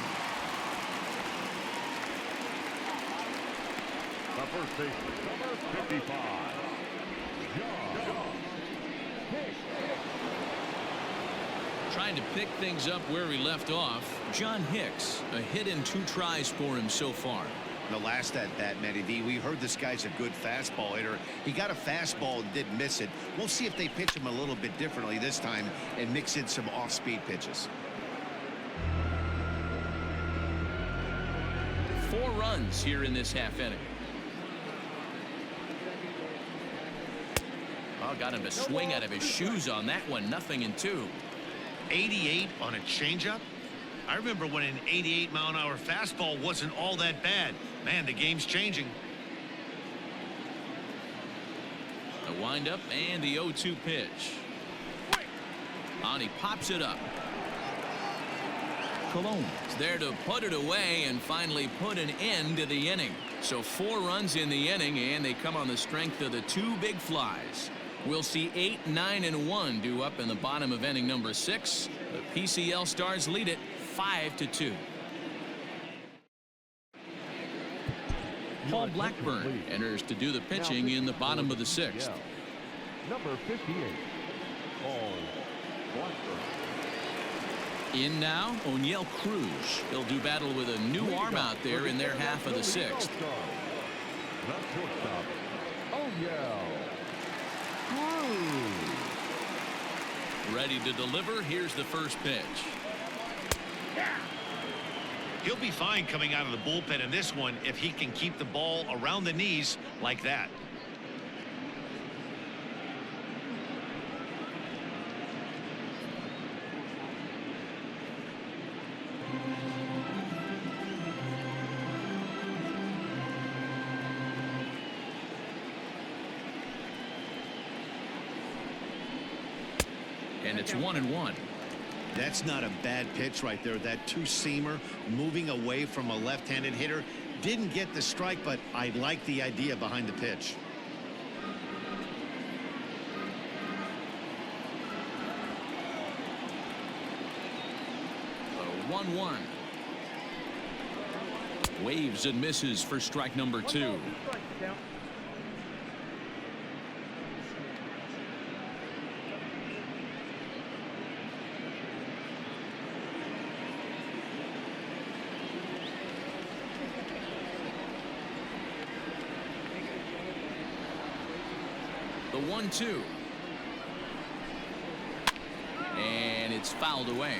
The first baseman, number 55. John Hicks. Trying to pick things up where he left off. John Hicks, a hit in 2 tries for him so far. The last at bat, Matty V, we heard this guy's a good fastball hitter. He got a fastball and didn't miss it. We'll see if they pitch him a little bit differently this time and mix in some off-speed pitches. 4 runs here in this half inning. Oh, got him to swing out of his shoes on that one. 0-2. 88 on a changeup? I remember when an 88-mile-an-hour fastball wasn't all that bad. Man, the game's changing. The windup and the 0-2 pitch. And he pops it up. Colon is there to put it away and finally put an end to the inning. So 4 runs in the inning, and they come on the strength of the 2 big flies. We'll see 8, 9, and 1 due up in the bottom of inning number 6. The PCL Stars lead it 5-2. Paul Blackburn enters to do the pitching in the bottom of the 6th. Number 58. Paul Blackburn. In now, O'Neill Cruz. He'll do battle with a new arm out there in their half of the 6th. The shortstop, O'Neill Cruz. Ready to deliver. Here's the first pitch. He'll be fine coming out of the bullpen in this one if he can keep the ball around the knees like that. And it's 1-1. That's not a bad pitch right there. That 2-seamer moving away from a left-handed hitter. Didn't get the strike, but I like the idea behind the pitch. The 1-1. Waves and misses for strike number 2. The 1-2. And it's fouled away.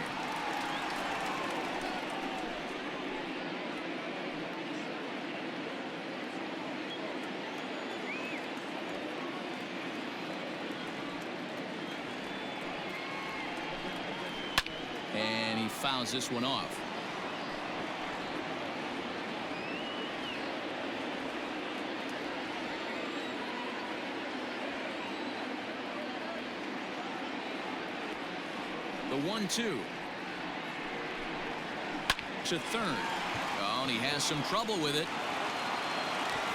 And he fouls this one off. The 1-2 to third. Oh, and he has some trouble with it.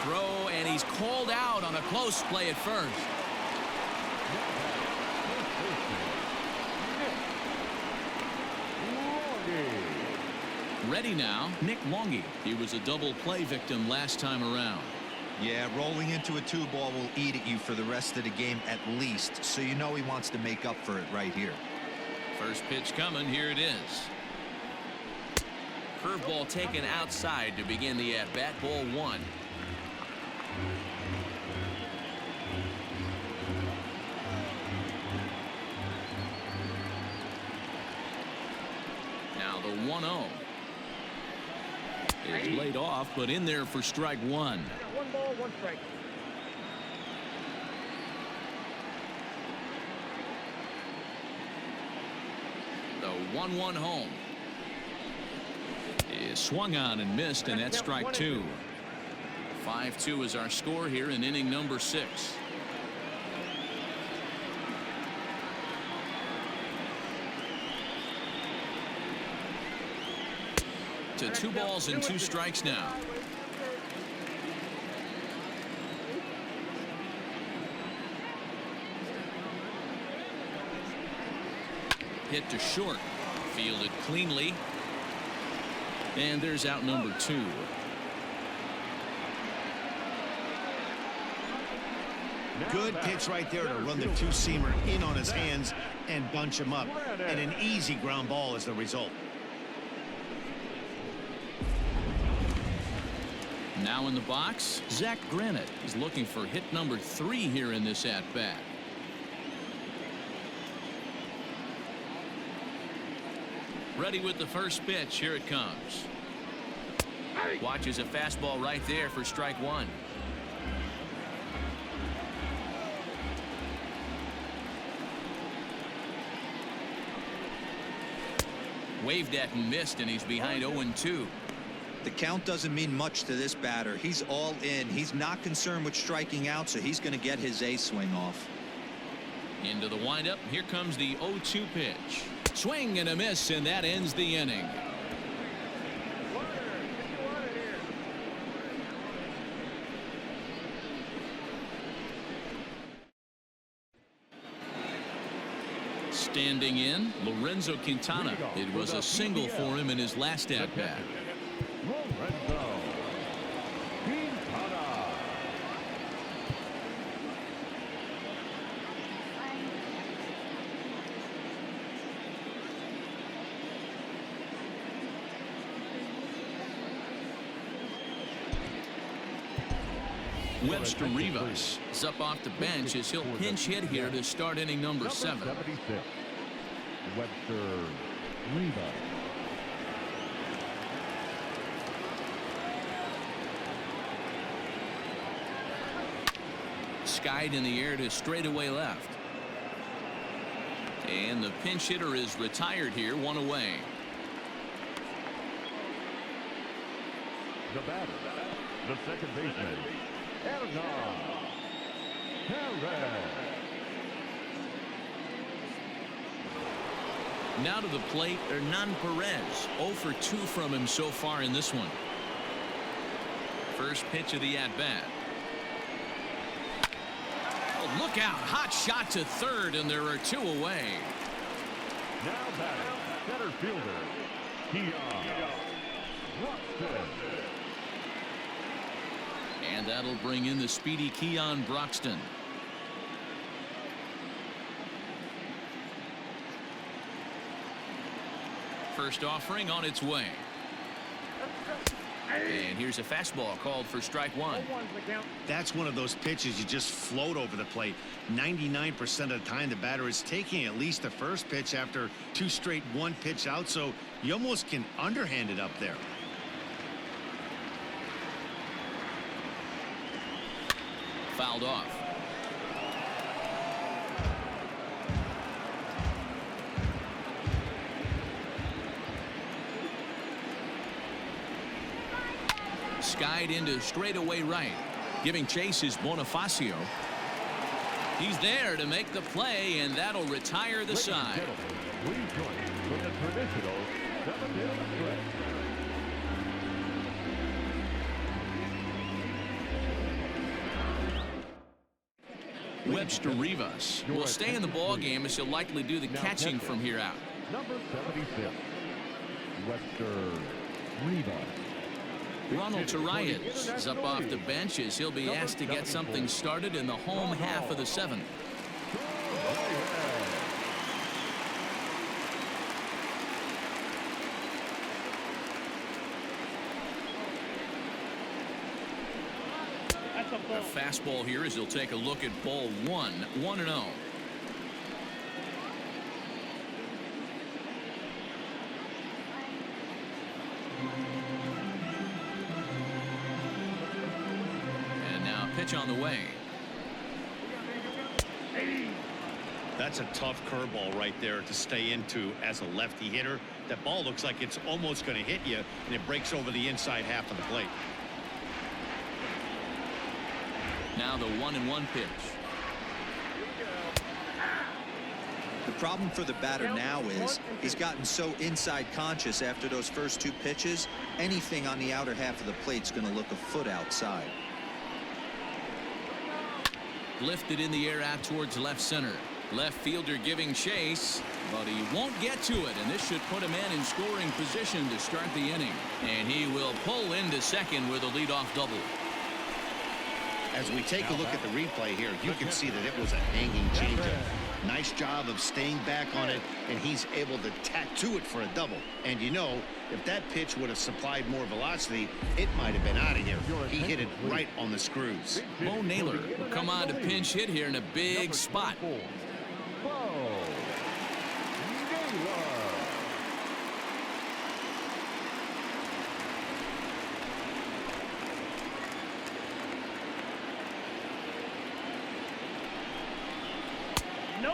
Throw, and he's called out on a close play at first. Ready now, Nick Longy. He was a double play victim last time around. Yeah, rolling into a 2-ball will eat at you for the rest of the game at least, so you know he wants to make up for it right here. First pitch coming. Here it is. Curveball taken outside to begin the at-bat. Ball 1. Now the 1-0. It's laid off, but in there for strike 1. 1 ball, 1 strike. The 1-1 home is swung on and missed, and that's strike 2. 5-2 is our score here in inning number 6. To 2 balls and 2 strikes now. Hit to short. Fielded cleanly. And there's out number 2. Good pitch right there to run the 2-seamer in on his hands and bunch him up. And an easy ground ball is the result. Now in the box, Zach Granite is looking for hit number 3 here in this at-bat. Ready with the first pitch. Here it comes. Watches a fastball right there for strike 1. Waved at and missed, and he's behind 0-2. The count doesn't mean much to this batter. He's all in. He's not concerned with striking out, so he's going to get his A swing off. Into the windup. Here comes the 0-2 pitch. Swing and a miss, and that ends the inning. Standing in, Lorenzo Quintana. It was a single for him in his last at-bat. Lorenzo Quintana. Webster Rivas is up off the bench as he'll pinch hit here to start inning number 7. 76. Webster Rivas. Skied in the air to straightaway left. And the pinch hitter is retired here, 1 away. The batter, the second baseman, Hernan Perez. Now to the plate, Hernan Perez. 0 for 2 from him so far in this one. First pitch of the at-bat. Oh, look out. Hot shot to third, and there are 2 away. Now batting, center fielder, Keon Broxton. And that'll bring in the speedy Keon Broxton. First offering on its way. And here's a fastball called for strike 1. That's one of those pitches you just float over the plate. 99% of the time the batter is taking at least the first pitch after 2 straight 1-pitch out, so you almost can underhand it up there. Fouled off. Skied into straightaway right. Giving chase is Bonifacio. He's there to make the play, and that'll retire the side. We join from the traditional 7th stretch. Webster Rivas will stay in the ball game as he'll likely do the catching from here out. Number 76, Webster Ronald Tarias is up off the bench as he'll be asked to get something started in the home half of the seventh. A fastball here as he'll take a look at ball 1-0. And now pitch on the way. That's a tough curveball right there to stay into as a lefty hitter. That ball looks like it's almost going to hit you, and it breaks over the inside half of the plate. Now the 1-1 pitch. The problem for the batter now is he's gotten so inside conscious after those first two pitches. Anything on the outer half of the plate's going to look a foot outside. Lifted in the air out towards left center. Left fielder giving chase, but he won't get to it, and this should put a man in scoring position to start the inning. And he will pull into second with a leadoff double. As we take a look at the replay here, you can see that it was a hanging changeup. Nice job of staying back on it, and he's able to tattoo it for a double. And you know, if that pitch would have supplied more velocity, it might have been out of here. He hit it right on the screws. Bo Naylor will come on to pinch hit here in a big spot.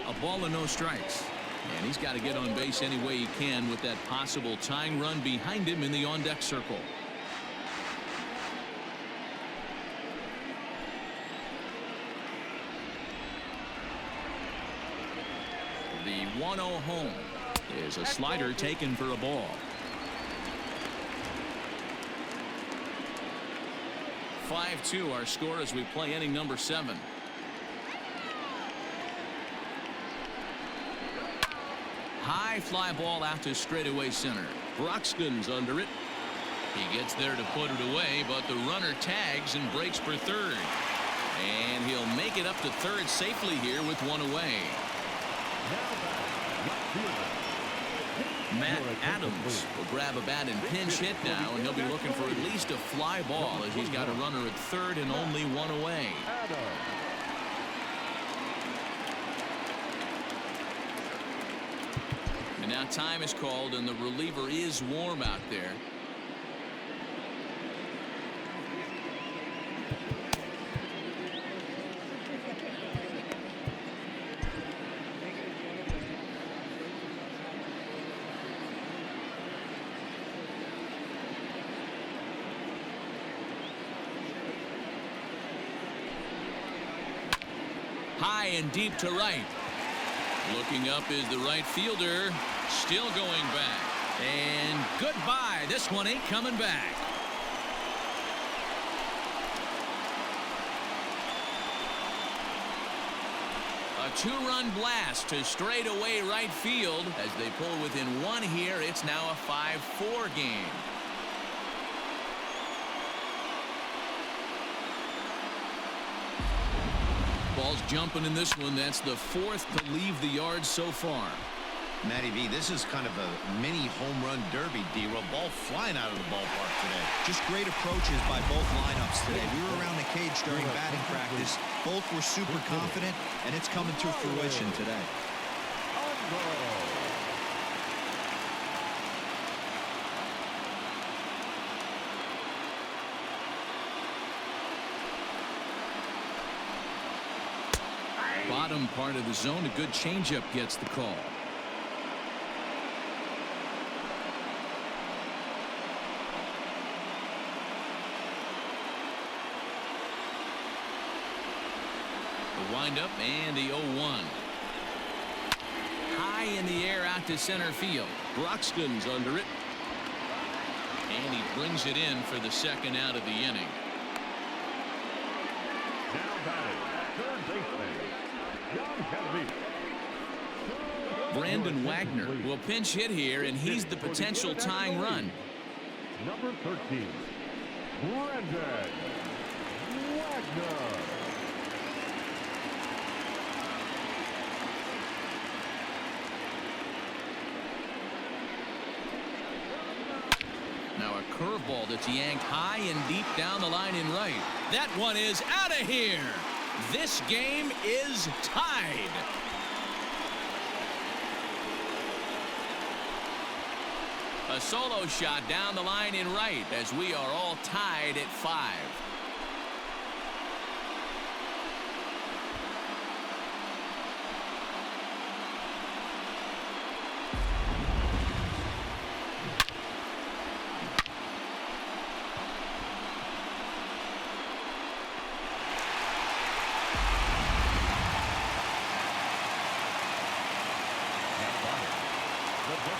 A ball and no strikes. And he's got to get on base any way he can with that possible tying run behind him in the on-deck circle. The 1-0 home is a slider taken for a ball. 5-2 our score as we play inning number 7. High fly ball out to straightaway center. Broxton's under it. He gets there to put it away, but the runner tags and breaks for third. And he'll make it up to third safely here with one away. Matt Adams will grab a bat and pinch hit now, and he'll be looking for at least a fly ball as he's got a runner at third and only one away. And now time is called, and the reliever is warm out there. High and deep to right. Looking up is the right fielder. Still going back. And goodbye. This one ain't coming back. A two-run blast to straightaway right field. As they pull within one here, it's now a 5-4 game. Ball's jumping in this one. That's the fourth to leave the yard so far. Matty V, this is kind of a mini home run derby, D-Roll. Ball flying out of the ballpark today. Just great approaches by both lineups today. We were around the cage during batting practice. Both were super confident, and it's coming to fruition today. Bottom part of the zone, a good changeup gets the call. The windup and the 0-1. High in the air out to center field. Broxton's under it. And he brings it in for the second out of the inning. Now batting, third baseman, Brandon Wagner will pinch hit here, and he's the potential tying run. Number 13, Brandon Wagner. Now a curveball that's yanked high and deep down the line in right. That one is out of here. This game is tied. A solo shot down the line in right as we are all tied at 5.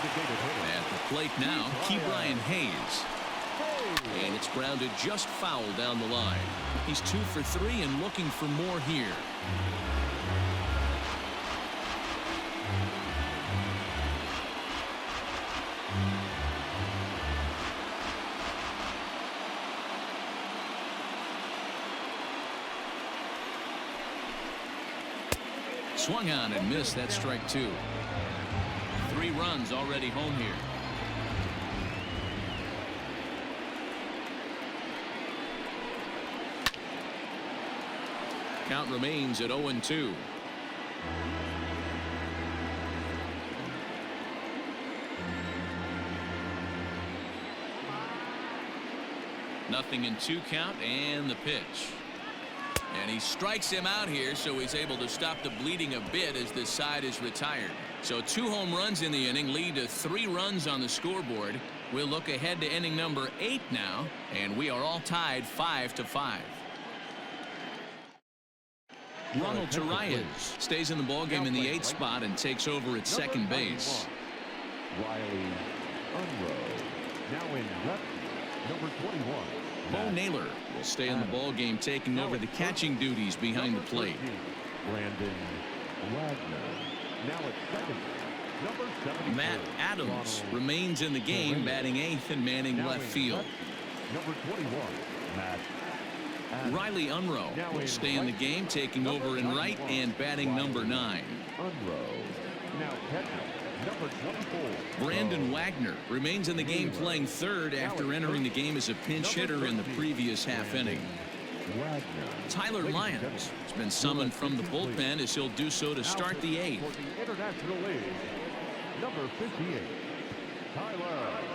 At the plate now, Brian Hayes. And it's grounded just foul down the line. He's 2 for 3 and looking for more here. Swung on and missed. That strike 2. 3 runs already home here. Count remains at 0-2. Nothing in 2 count and the pitch. And he strikes him out here, so he's able to stop the bleeding a bit as this side is retired. So 2 home runs in the inning lead to 3 runs on the scoreboard. We'll look ahead to inning number 8 now, and we are all tied 5-5. Ronald Torreyes stays in the ballgame in the 8th spot and takes over at second base. Riley Unroe. Now in left, number 21. Bo Naylor will stay in the ballgame, taking over the catching duties behind the plate. Brandon Wagner. Now at second, number 74. Matt Adams remains in the game, batting 8th and manning left field. Number 21, Matt Adams. Riley Unroe will stay in the game, taking over in right and batting number 9. Unroe. Now catcher, number 24. Brandon Wagner remains in the game, playing third after entering the game as a pinch hitter in the previous half inning. Tyler Lyons has been summoned from the bullpen as he'll do so to start the 8th. International League, number 58, Tyler Lyons.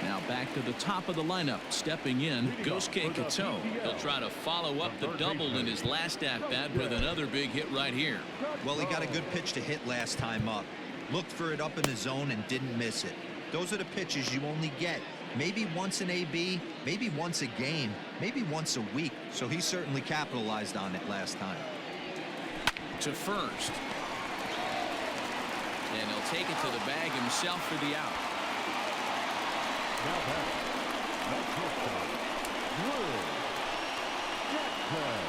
Now back to the top of the lineup. Stepping in, Gosuke Kato. He'll try to follow up the double in his last at-bat with another big hit right here. Well, he got a good pitch to hit last time up. Looked for it up in the zone and didn't miss it. Those are the pitches you only get maybe once in AB, maybe once a game, maybe once a week. So he certainly capitalized on it last time. To first. And he'll take it to the bag himself for the out. Now back, the shortstop, Drew Jackson.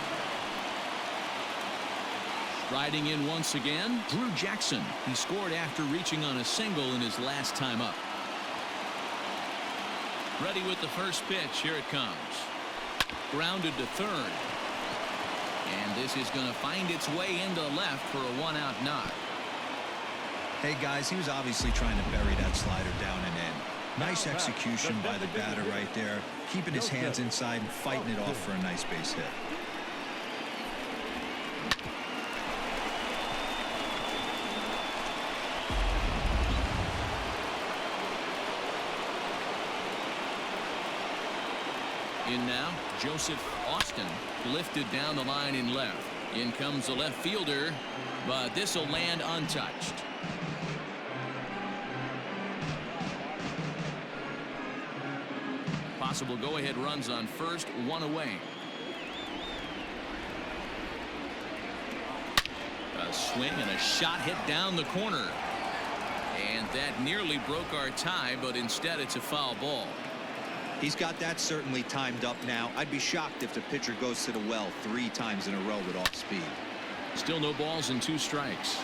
Riding in once again, Drew Jackson. He scored after reaching on a single in his last time up. Ready with the first pitch. Here it comes. Grounded to third. And this is going to find its way into left for a 1-out knock. Hey, guys, he was obviously trying to bury that slider down and in. Nice execution by the batter right there, keeping his hands inside and fighting it off for a nice base hit. In now, Joseph Austin, lifted down the line in left. In comes the left fielder, but this will land untouched. Possible go-ahead runs on first, 1 away. A swing and a shot hit down the corner. And that nearly broke our tie, but instead it's a foul ball. He's got that certainly timed up now. I'd be shocked if the pitcher goes to the well 3 times in a row with off speed. Still no balls and 2 strikes.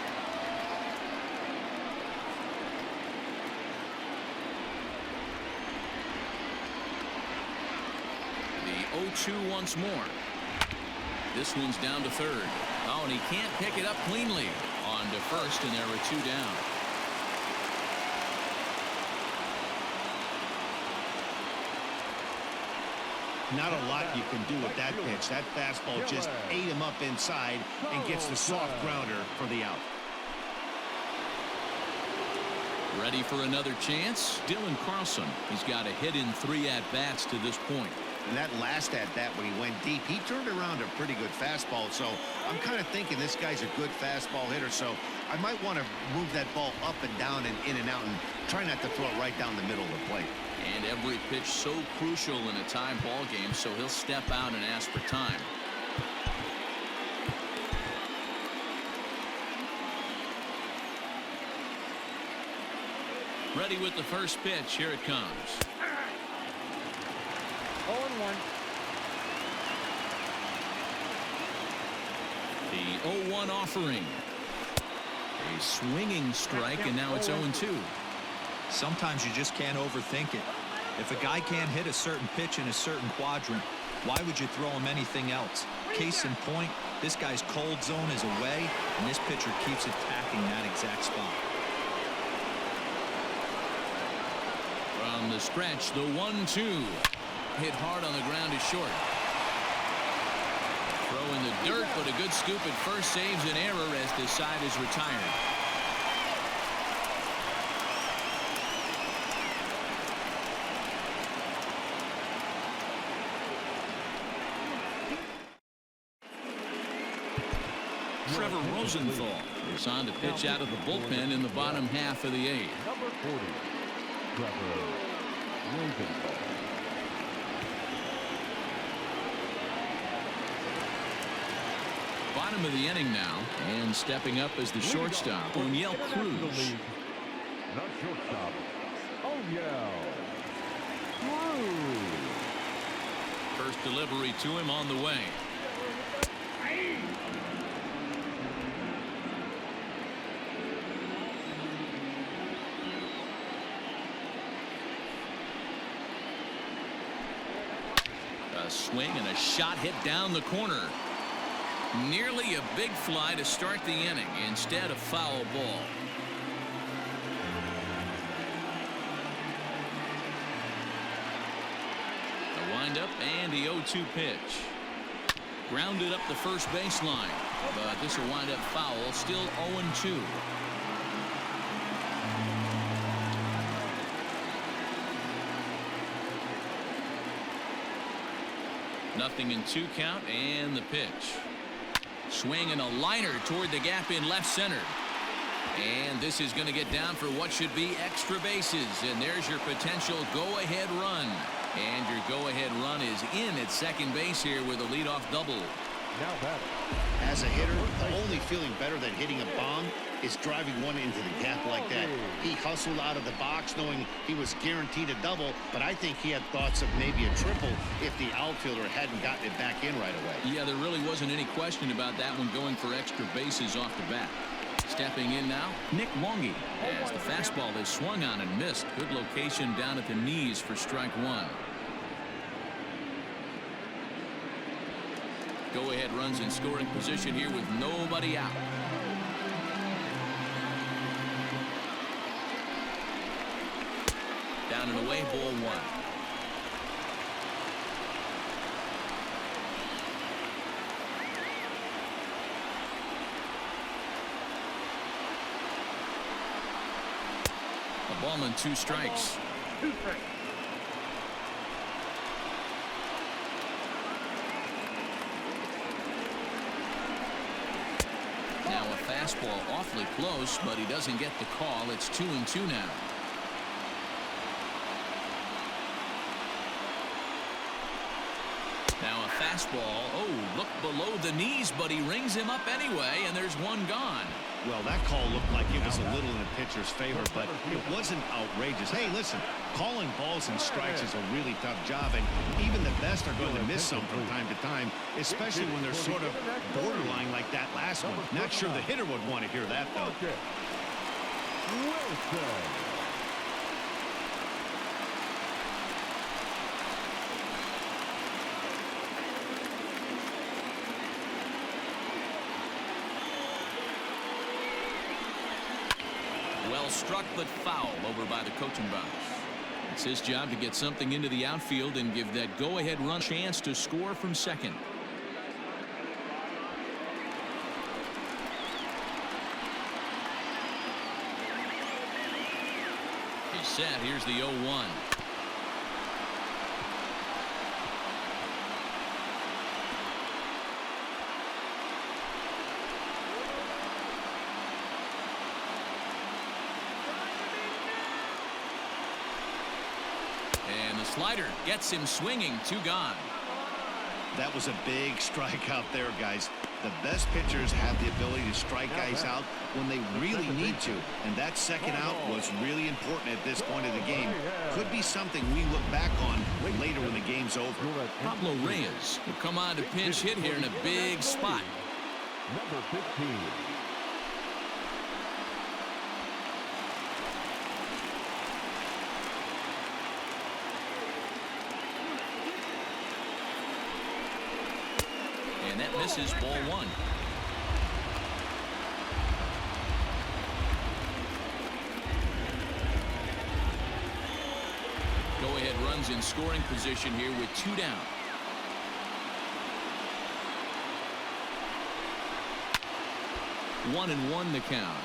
0-2 once more. This one's down to third. Oh, and he can't pick it up cleanly. On to first, and there are 2 down. Not a lot you can do with that pitch. That fastball just ate him up inside and gets the soft grounder for the out. Ready for another chance? Dylan Carlson. He's got a hit in 3 at-bats to this point. And that last at-bat when he went deep, he turned around a pretty good fastball. So I'm kind of thinking this guy's a good fastball hitter. So I might want to move that ball up and down and in and out and try not to throw it right down the middle of the plate. And every pitch so crucial in a tie ball game, so he'll step out and ask for time. Ready with the first pitch. Here it comes. 0-1. The 0-1 offering. A swinging strike, and now it's 0-2. Sometimes you just can't overthink it. If a guy can't hit a certain pitch in a certain quadrant, why would you throw him anything else? Case in point, this guy's cold zone is away, and this pitcher keeps attacking that exact spot. From the stretch, the 1-2. Hit hard on the ground is short. Throw in the dirt, but a good scoop at first saves an error as the side is retired. Trevor Rosenthal is on to pitch out of the bullpen in the bottom half of the 8th. Number 40, Trevor Rosenthal. Bottom of the inning now, and stepping up as the shortstop, O'Neill Cruz. The shortstop, O'Neill Cruz. First delivery to him on the way. A swing and a shot hit down the corner. Nearly a big fly to start the inning. Instead, a foul ball. A windup and the 0-2 pitch. Grounded up the first baseline. But this will wind up foul. Still 0-2. Nothing in 2 count, and the pitch. Swing and a liner toward the gap in left center. And this is going to get down for what should be extra bases. And there's your potential go-ahead run. And your go-ahead run is in at second base here with a leadoff double. Now batter. As a hitter, the only feeling better than hitting a bomb is driving one into the gap like that. He hustled out of the box knowing he was guaranteed a double, but I think he had thoughts of maybe a triple if the outfielder hadn't gotten it back in right away. Yeah, there really wasn't any question about that one going for extra bases off the bat. Stepping in now, Nick Longy, as the fastball is swung on and missed. Good location down at the knees for strike 1. Go-ahead runs in scoring position here with nobody out. Down and away, ball 1. A ball and 2 strikes. 2 strikes. Now a fastball awfully close, but he doesn't get the call. It's 2-2 now. Now a fastball. Oh, look below the knees, but he rings him up anyway, and there's 1 gone. Well, that call looked like it was a little in the pitcher's favor, but it wasn't outrageous. Hey, listen, calling balls and strikes is a really tough job, and even the best are going to miss some from time to time, especially when they're sort of borderline like that last one. Not sure the hitter would want to hear that, though. Wilson. Well struck, but foul over by the coaching box. It's his job to get something into the outfield and give that go-ahead run chance to score from second. He's set. Here's the 0-1. And the slider gets him swinging. 2 gone. That was a big strikeout there, guys. The best pitchers have the ability to strike guys out when they really need to. And that second out was really important at this point of the game. Could be something we look back on later when the game's over. Pablo Reyes will come on to pinch hit here in a big spot. Number 15. And that misses, ball 1. Go-ahead runs in scoring position here with 2 down. One and 1 the count.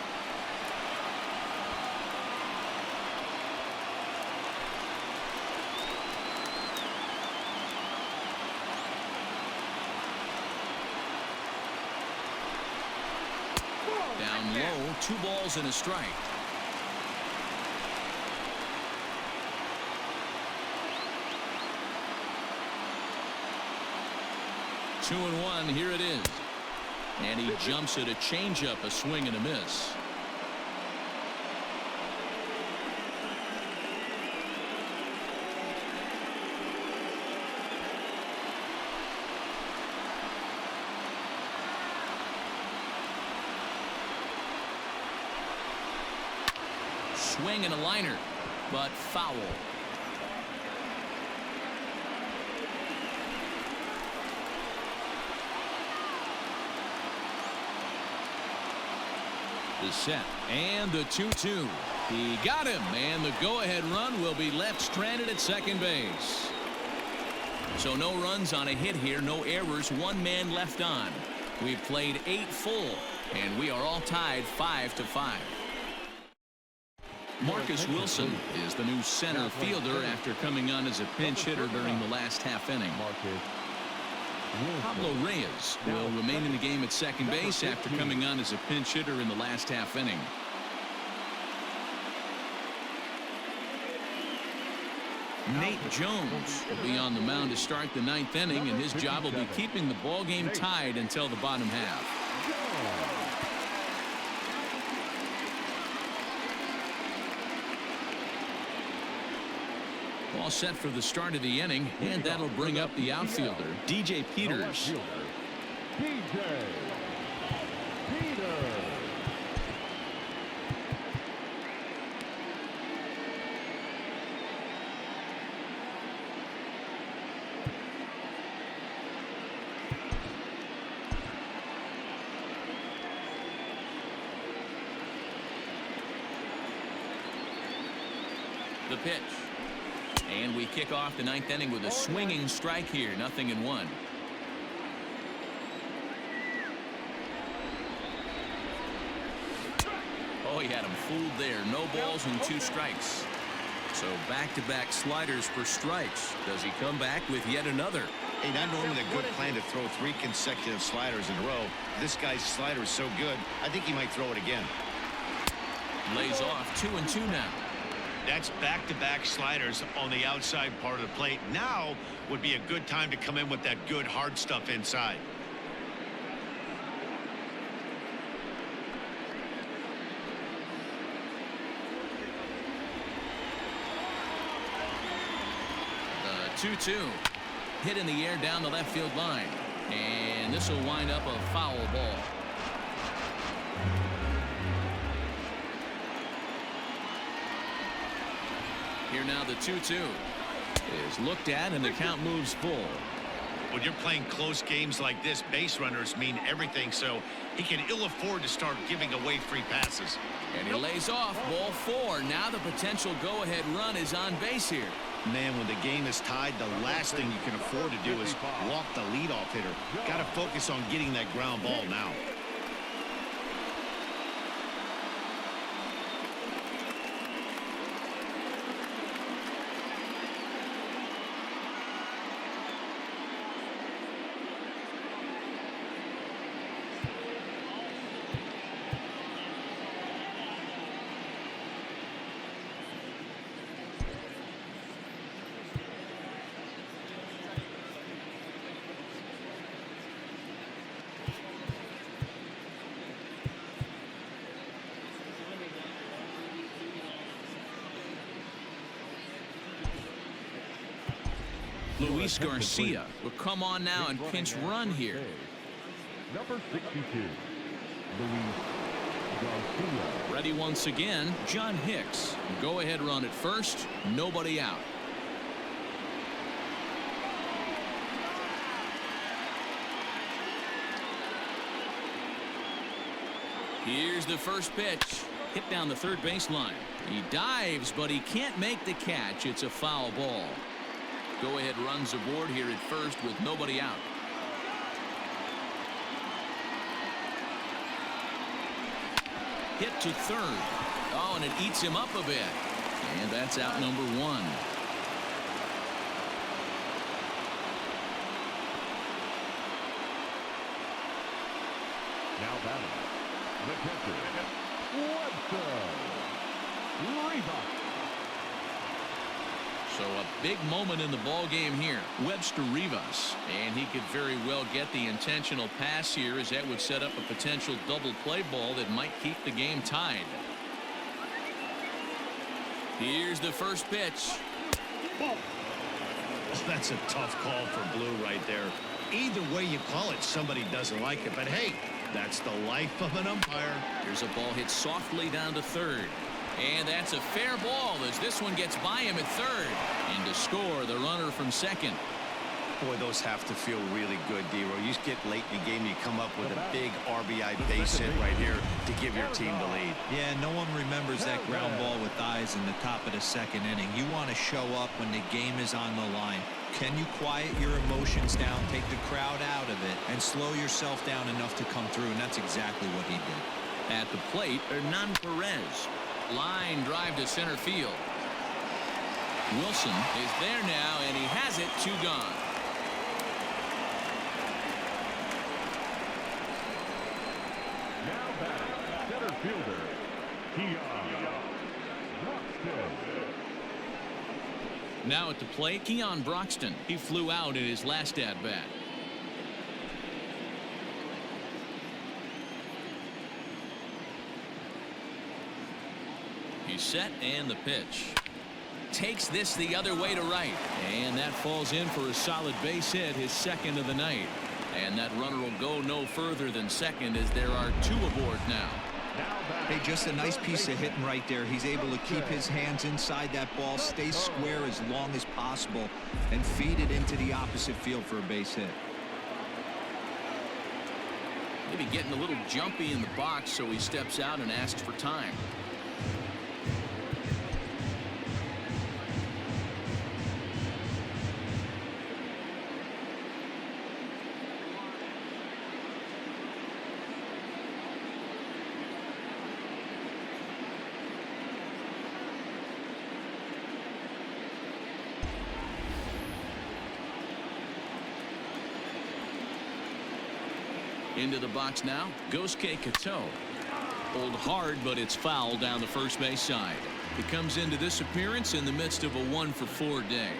Down low, 2 balls and a strike. Two and 1, here it is. And he jumps at a changeup, a swing and a miss. Swing and a liner, but foul. The set and the 2-2. He got him, and the go-ahead run will be left stranded at second base. So no runs on a hit here, no errors, 1 man left on. We've played 8 full, and we are all tied 5-5. Marcus Wilson is the new center fielder after coming on as a pinch hitter during the last half inning. Pablo Reyes will remain in the game at second base after coming on as a pinch hitter in the last half inning. Nate Jones will be on the mound to start the 9th inning, and his job will be keeping the ball game tied until the bottom half. All set for the start of the inning, and that'll bring up the outfielder, DJ Peters. The pitch. And we kick off the 9th inning with a swinging strike here, 0-1. Oh, he had him fooled there. No balls and 2 strikes. So back-to-back sliders for strikes. Does he come back with yet another? Hey, not normally a good plan to throw 3 consecutive sliders in a row. This guy's slider is so good, I think he might throw it again. Lays off 2-2 now. That's back-to-back sliders on the outside part of the plate. Now would be a good time to come in with that good hard stuff inside. The 2-2. Hit in the air down the left field line. And this will wind up a foul ball. Here now the 2-2 is looked at, and the count moves full. When you're playing close games like this, base runners mean everything, so he can ill afford to start giving away free passes. And he lays off ball 4. Now the potential go-ahead run is on base here. Man, when the game is tied, the last thing you can afford to do is walk the leadoff hitter. Got to focus on getting that ground ball now. Luis Garcia will come on now and pinch run here. Number 62, Luis Garcia. Ready once again, John Hicks. Go ahead run at first, nobody out. Here's the first pitch. Hit down the third baseline. He dives, but he can't make the catch. It's a foul ball. Go ahead runs aboard here at first with nobody out. Hit to third. Oh, and it eats him up a bit. And that's out number 1. Now batting, the catcher, Webster Rivas. So a big moment in the ball game here. Webster Rivas, and he could very well get the intentional pass here, as that would set up a potential double play ball that might keep the game tied. Here's the first pitch. Oh, that's a tough call for Blue right there. Either way you call it, somebody doesn't like it, but hey, that's the life of an umpire. Here's a ball hit softly down to third. And that's a fair ball as this one gets by him at third. And to score, the runner from second. Boy, those have to feel really good, D-Roy. You get late in the game, you come up with a big RBI base hit right here to give your team the lead. Yeah, no one remembers that ground ball with eyes in the top of the second inning. You want to show up when the game is on the line. Can you quiet your emotions down, take the crowd out of it, and slow yourself down enough to come through? And that's exactly what he did. At the plate, Hernan Perez. Line drive to center field. Wilson is there now, and he has it. 2 gone. Now batting, center fielder, Keon Broxton. Now at the plate, Keon Broxton. He flew out in his last at-bat. He's set, and the pitch. Takes this the other way to right. And that falls in for a solid base hit, his second of the night. And that runner will go no further than second, as there are 2 aboard now. Hey, just a nice piece of hitting right there. He's able to keep his hands inside that ball, stay square as long as possible, and feed it into the opposite field for a base hit. Maybe getting a little jumpy in the box, so he steps out and asks for time. Into the box now, Gosuke Kato. Pulled hard, but it's foul down the first base side. He comes into this appearance in the midst of a 1-for-4 day.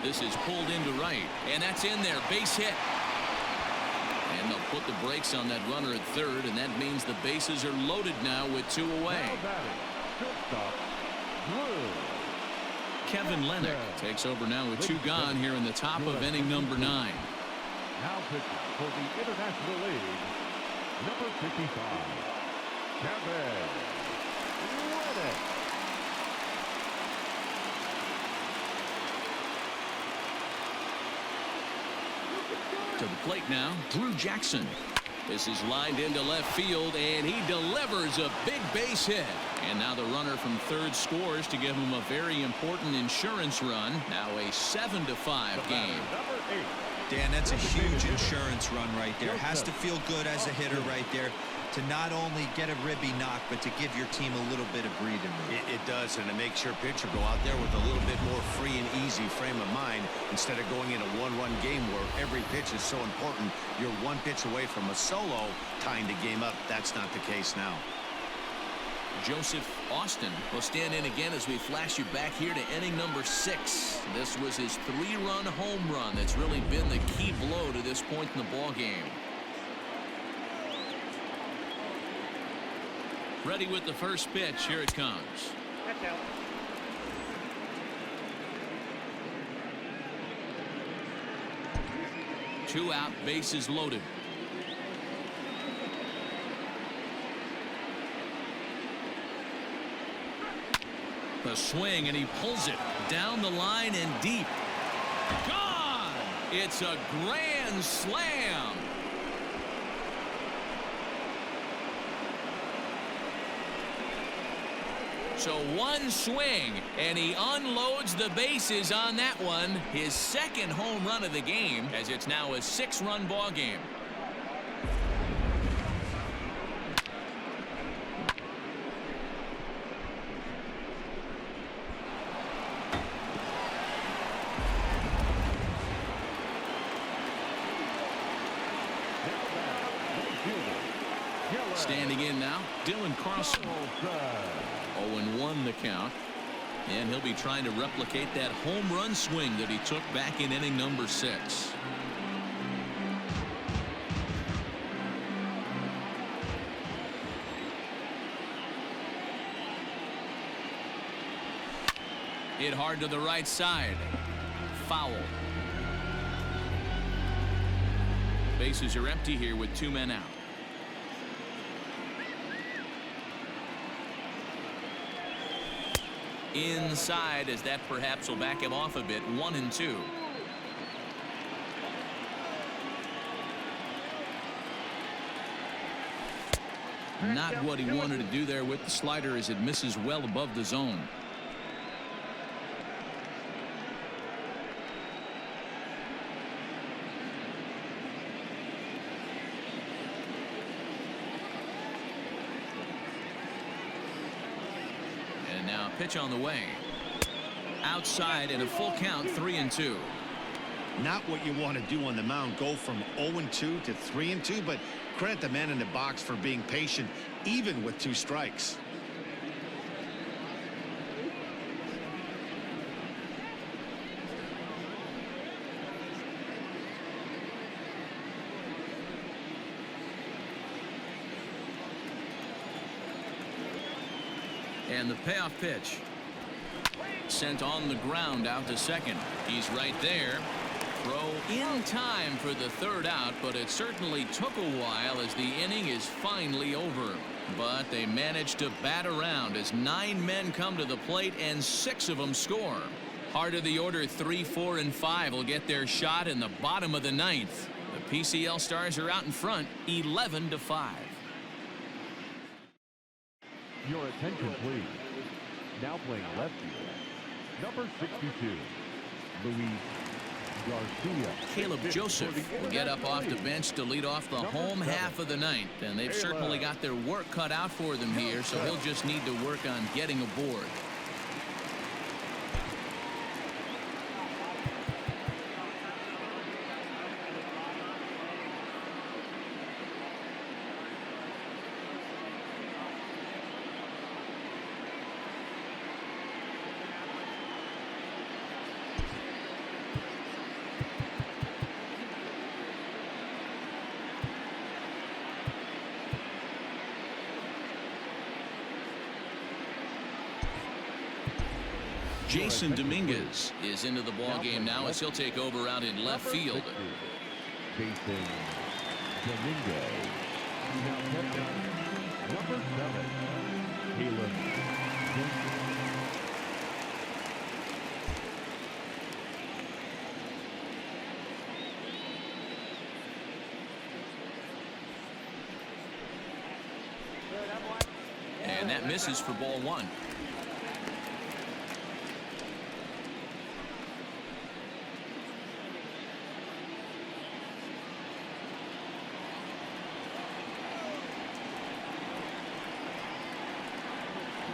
This is pulled into right, and that's in there. Base hit. And they'll put the brakes on that runner at third, and that means the bases are loaded now with 2 away. Kevin Lennick takes over now with 2 gone here in the top of inning number 9. Now pitching for the International League, number 55, Kevin. Reddick. To the plate now, Drew Jackson. This is lined into left field, and he delivers a big base hit. And now the runner from third scores to give him a very important insurance run. Now a 7-5 game. Number 8. Dan, that's a huge insurance run right there. Has to feel good as a hitter right there to not only get a ribby knock, but to give your team a little bit of breathing room. It does, and it makes your pitcher go out there with a little bit more free and easy frame of mind instead of going in a one-run game where every pitch is so important. You're one pitch away from a solo tying the game up. That's not the case now. Joseph Austin will stand in again as we flash you back here to inning number 6. This was his 3-run home run that's really been the key blow to this point in the ball game. Ready with the first pitch. Here it comes. That's out. Two out, bases loaded. The swing, and he pulls it down the line and deep. Gone! It's a grand slam. So one swing, and he unloads the bases on that one. His second home run of the game, as it's now a 6-run ball game. Standing in now, Dylan Carlson. 0-1 the count. And he'll be trying to replicate that home run swing that he took back in inning number 6. Hit hard to the right side. Foul. Bases are empty here with 2 men out. Inside, as that perhaps will back him off a bit. 1-2. Not what he wanted to do there with the slider, as it misses well above the zone. Now pitch on the way. Outside in a full count, 3-2. Not what you want to do on the mound, go from 0-2 to 3-2, but credit the man in the box for being patient even with 2 strikes. And the payoff pitch. Sent on the ground out to second. He's right there. Throw in time for the 3rd out, but it certainly took a while as the inning is finally over. But they managed to bat around as 9 men come to the plate and 6 of them score. Heart of the order 3, 4, and 5 will get their shot in the bottom of the 9th. The PCL Stars are out in front, 11-5. Your attention, please. Now playing left field, number 62, Luis Garcia. Caleb Joseph will get up off the bench to lead off the home half of the 9th. And they've certainly got their work cut out for them here, so he'll just need to work on getting aboard. Jason Dominguez is into the ball game now as he'll take over out in left field. Jason Dominguez. Number 7, Caleb. And that misses for ball one.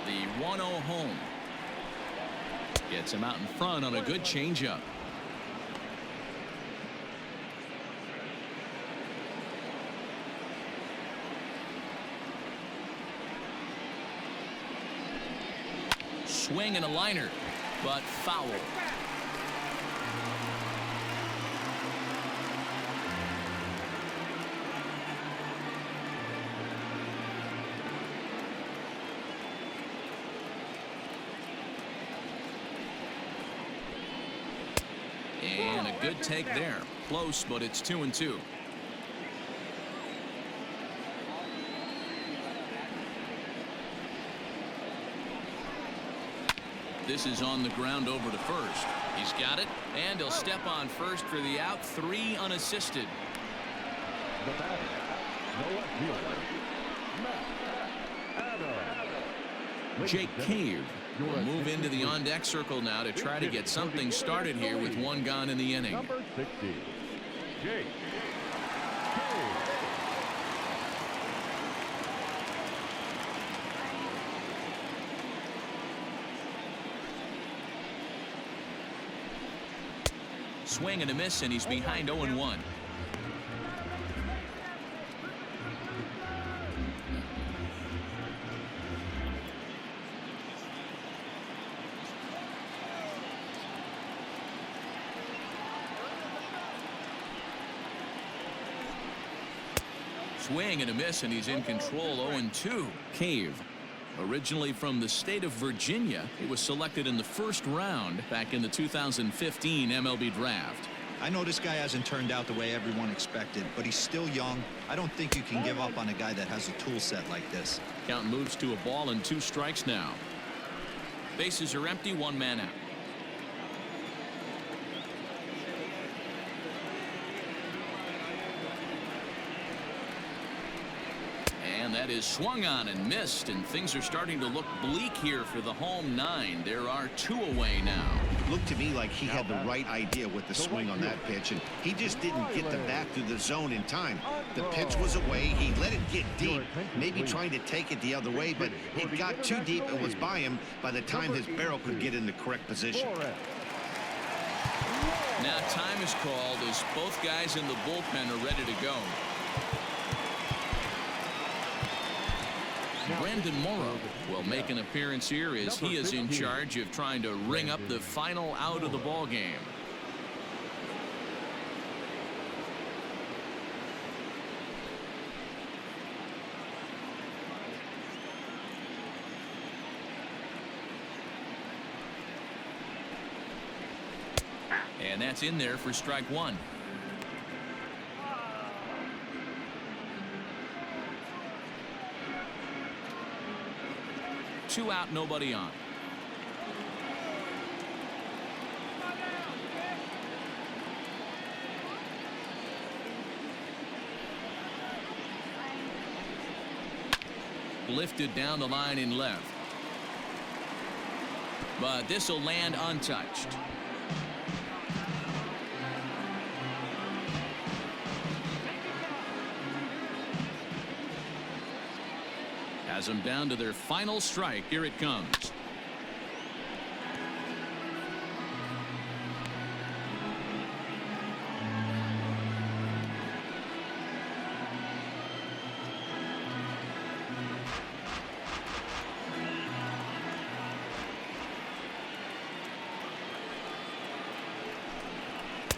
The 1-0 home. Gets him out in front on a good changeup. Swing and a liner, but foul. And a good take there. Close, but it's 2-2. This is on the ground over to first. He's got it, and he'll step on first for the out. 3 unassisted. The batter, the left fielder, Matt Adams. Jake Cave will move into the on-deck circle now to try to get something started here with 1 gone in the inning. Number 60, Jake Cave. Swing and a miss, and he's behind 0-1. Swing and a miss, and he's in control. 0-2. Cave, originally from the state of Virginia, he was selected in the first round back in the 2015 MLB draft. I know this guy hasn't turned out the way everyone expected, but he's still young. I don't think you can give up on a guy that has a tool set like this. Count moves to a ball and 2 strikes now. Bases are empty, 1 man out. And that is swung on and missed, and things are starting to look bleak here for the home 9. There are 2 away now. Looked to me like he had the right idea with the swing on that pitch, and he just didn't get the bat through the zone in time. The pitch was away. He let it get deep, maybe trying to take it the other way, but it got too deep and was by him by the time his barrel could get in the correct position. Now time is called as both guys in the bullpen are ready to go. Brandon Morrow will make an appearance here as he is in charge of trying to ring up the final out of the ball game. And that's in there for strike 1. Two out, nobody on. Lifted down the line in left. But this will land untouched. Has them down to their final strike. Here it comes.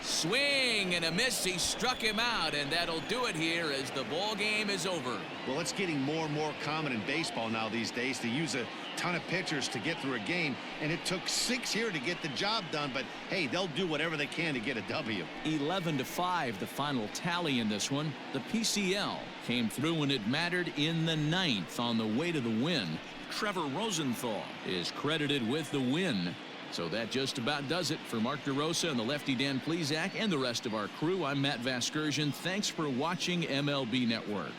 Swing and a miss. He struck him out, and that'll do it here as the ball game is over. Well, it's getting more and more common in baseball now these days to use a ton of pitchers to get through a game, and it took 6 here to get the job done. But, hey, they'll do whatever they can to get a W. 11-5, the final tally in this one. The PCL came through when it mattered in the 9th on the way to the win. Trevor Rosenthal is credited with the win. So that just about does it. For Mark DeRosa and the lefty Dan Plesac and the rest of our crew, I'm Matt Vasgersian. Thanks for watching MLB Network.